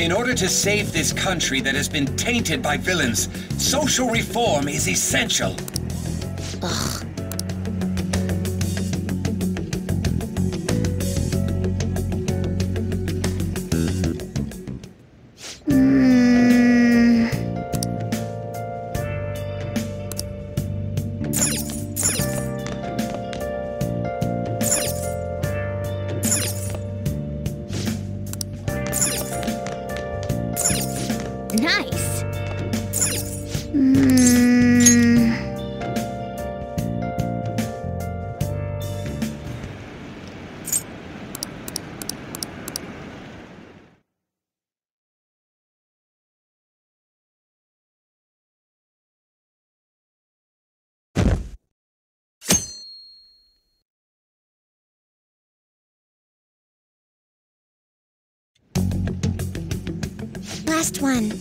In order to save this country that has been tainted by villains, social reform is essential. Ugh. Nice. Last one.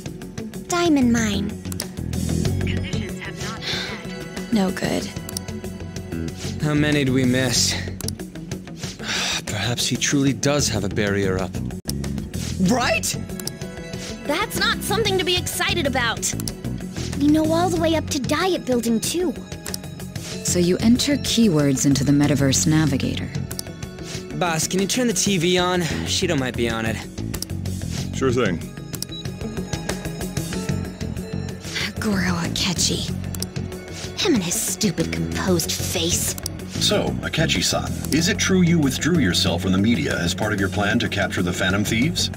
Diamond mine. Conditions have not been met. No good. How many do we miss? Perhaps he truly does have a barrier up. Right? That's not something to be excited about. We know all the way up to Diet Building, too. So you enter keywords into the Metaverse Navigator. Boss, can you turn the TV on? Shido might be on it. Sure thing. Goro Akechi. Him and his stupid composed face. So, Akechi-san, is it true you withdrew yourself from the media as part of your plan to capture the Phantom Thieves?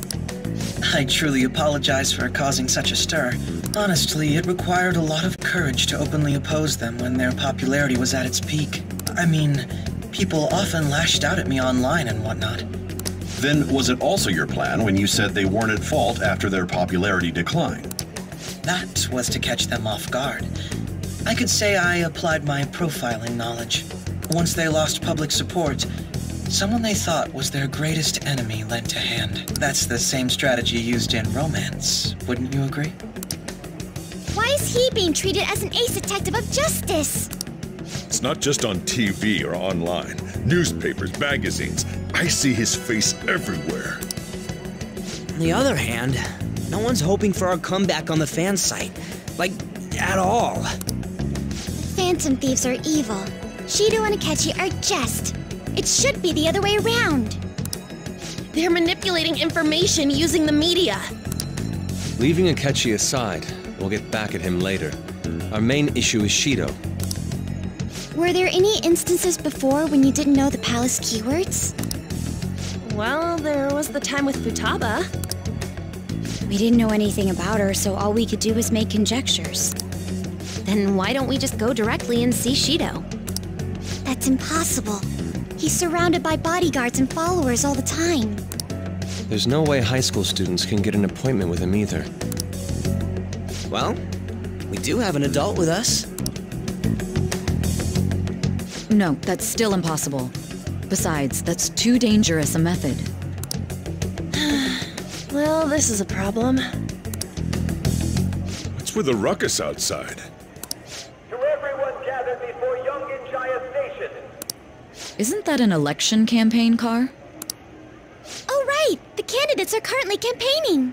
I truly apologize for causing such a stir. Honestly, it required a lot of courage to openly oppose them when their popularity was at its peak. I mean, people often lashed out at me online and whatnot. Then was it also your plan when you said they weren't at fault after their popularity declined? That was to catch them off guard. I could say I applied my profiling knowledge. Once they lost public support, someone they thought was their greatest enemy lent a hand. That's the same strategy used in romance, wouldn't you agree? Why is he being treated as an ace detective of justice? It's not just on TV or online. Newspapers, magazines. I see his face everywhere. On the other hand, no one's hoping for our comeback on the fan site. Like, at all. The Phantom Thieves are evil. Shido and Akechi are just. It should be the other way around. They're manipulating information using the media. Leaving Akechi aside, we'll get back at him later. Our main issue is Shido. Were there any instances before when you didn't know the palace keywords? Well, there was the time with Futaba. We didn't know anything about her, so all we could do was make conjectures. Then why don't we just go directly and see Shido? That's impossible. He's surrounded by bodyguards and followers all the time. There's no way high school students can get an appointment with him either. Well, we do have an adult with us. No, that's still impossible. Besides, that's too dangerous a method. Well, this is a problem. What's with the ruckus outside? To everyone gathered before Yongin Jaya Station. Isn't that an election campaign car? Oh, right! The candidates are currently campaigning!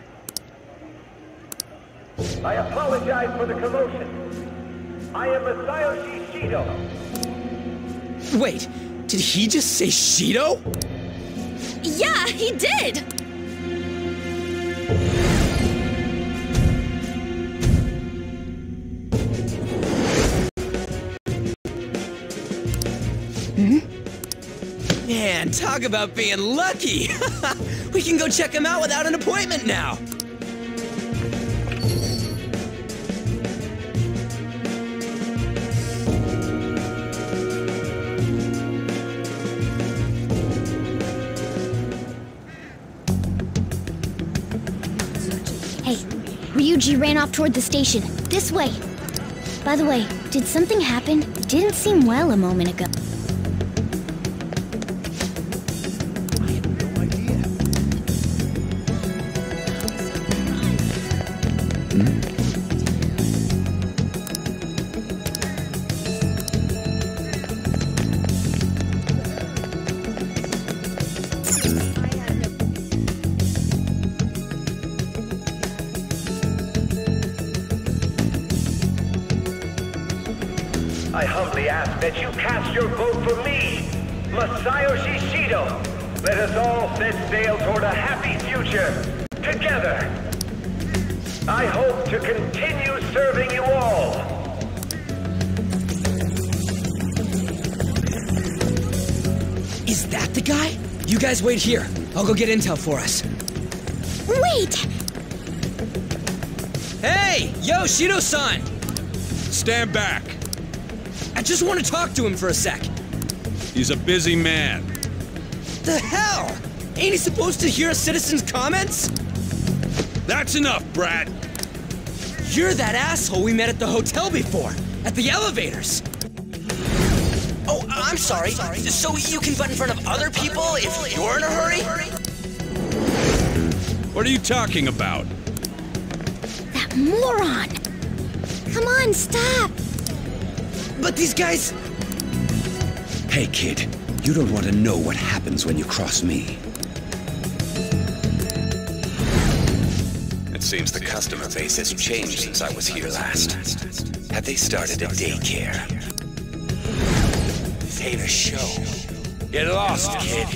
I apologize for the commotion. I am Masayoshi Shido. Wait, did he just say Shido? Yeah, he did! Man, talk about being lucky! We can go check him out without an appointment now! Hey, Ryuji ran off toward the station. This way! By the way, did something happen? It didn't seem well a moment ago. I humbly ask that you cast your vote for me, Masayoshi Shido. Let us all set sail toward a happy future, together. I hope to continue serving you all. Is that the guy? You guys wait here. I'll go get intel for us. Wait! Hey! Yo, Shido-san! Stand back. I just want to talk to him for a sec. He's a busy man. The hell? Ain't he supposed to hear a citizen's comments? That's enough, Brad. You're that asshole we met at the hotel before, at the elevators. Oh, I'm sorry. So you can butt in front of other people if you're in a hurry? What are you talking about? That moron! Come on, stop! But these guys... Hey, kid. You don't want to know what happens when you cross me. It seems the customer base has changed since I was here last. Have they started a daycare? This ain't a show. Get lost, kid.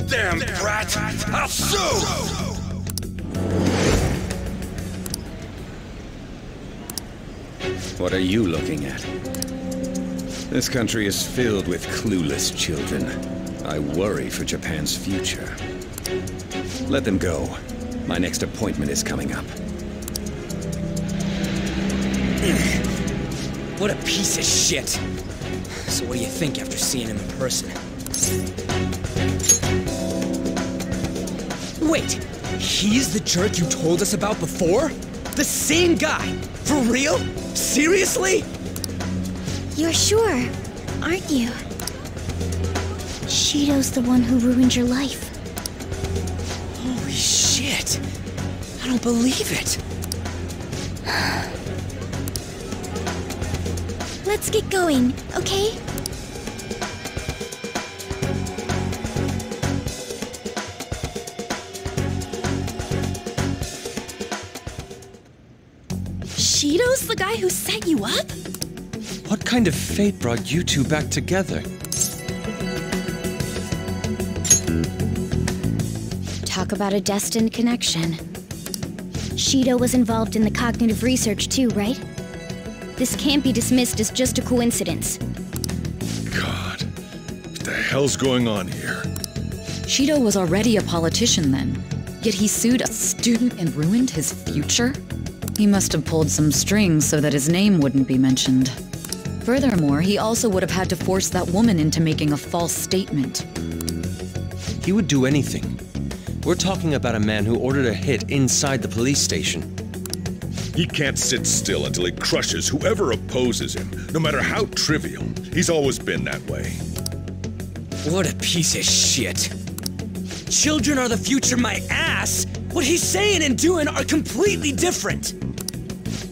Damn brat! I'll sue! What are you looking at? This country is filled with clueless children. I worry for Japan's future. Let them go. My next appointment is coming up. What a piece of shit. So what do you think after seeing him in person? Wait, he's the jerk you told us about before? The same guy? For real? Seriously? You're sure, aren't you? Shido's the one who ruined your life. Holy shit. I don't believe it. Let's get going, okay? Shido's the guy who set you up? What kind of fate brought you two back together? Talk about a destined connection. Shido was involved in the cognitive research too, right? This can't be dismissed as just a coincidence. God, what the hell's going on here? Shido was already a politician then, yet he sued a student and ruined his future? He must have pulled some strings so that his name wouldn't be mentioned. Furthermore, he also would have had to force that woman into making a false statement. He would do anything. We're talking about a man who ordered a hit inside the police station. He can't sit still until he crushes whoever opposes him, no matter how trivial. He's always been that way. What a piece of shit. Children are the future, my ass! What he's saying and doing are completely different!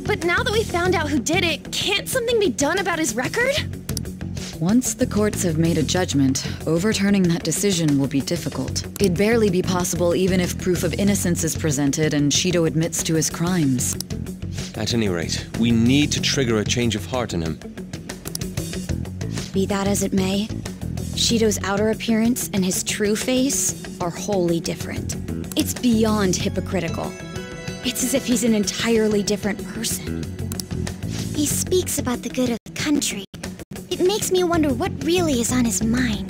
But now that we found out who did it, can't something be done about his record? Once the courts have made a judgment, overturning that decision will be difficult. It'd barely be possible even if proof of innocence is presented and Shido admits to his crimes. At any rate, we need to trigger a change of heart in him. Be that as it may, Shido's outer appearance and his true face are wholly different. It's beyond hypocritical. It's as if he's an entirely different person. He speaks about the good of the country. It makes me wonder what really is on his mind.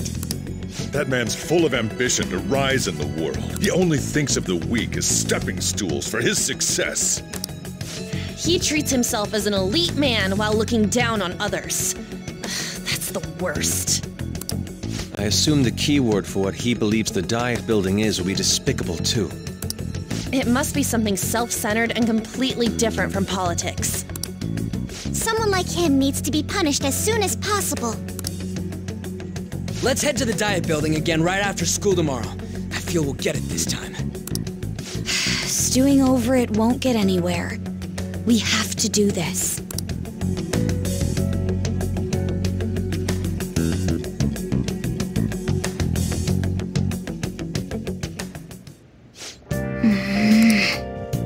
That man's full of ambition to rise in the world. He only thinks of the weak as stepping stools for his success. He treats himself as an elite man while looking down on others. That's the worst. I assume the key word for what he believes the diet building is will be despicable too. It must be something self-centered and completely different from politics. Someone like him needs to be punished as soon as possible. Let's head to the diet building again right after school tomorrow. I feel we'll get it this time. Stewing over it won't get anywhere. We have to do this.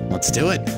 Let's do it.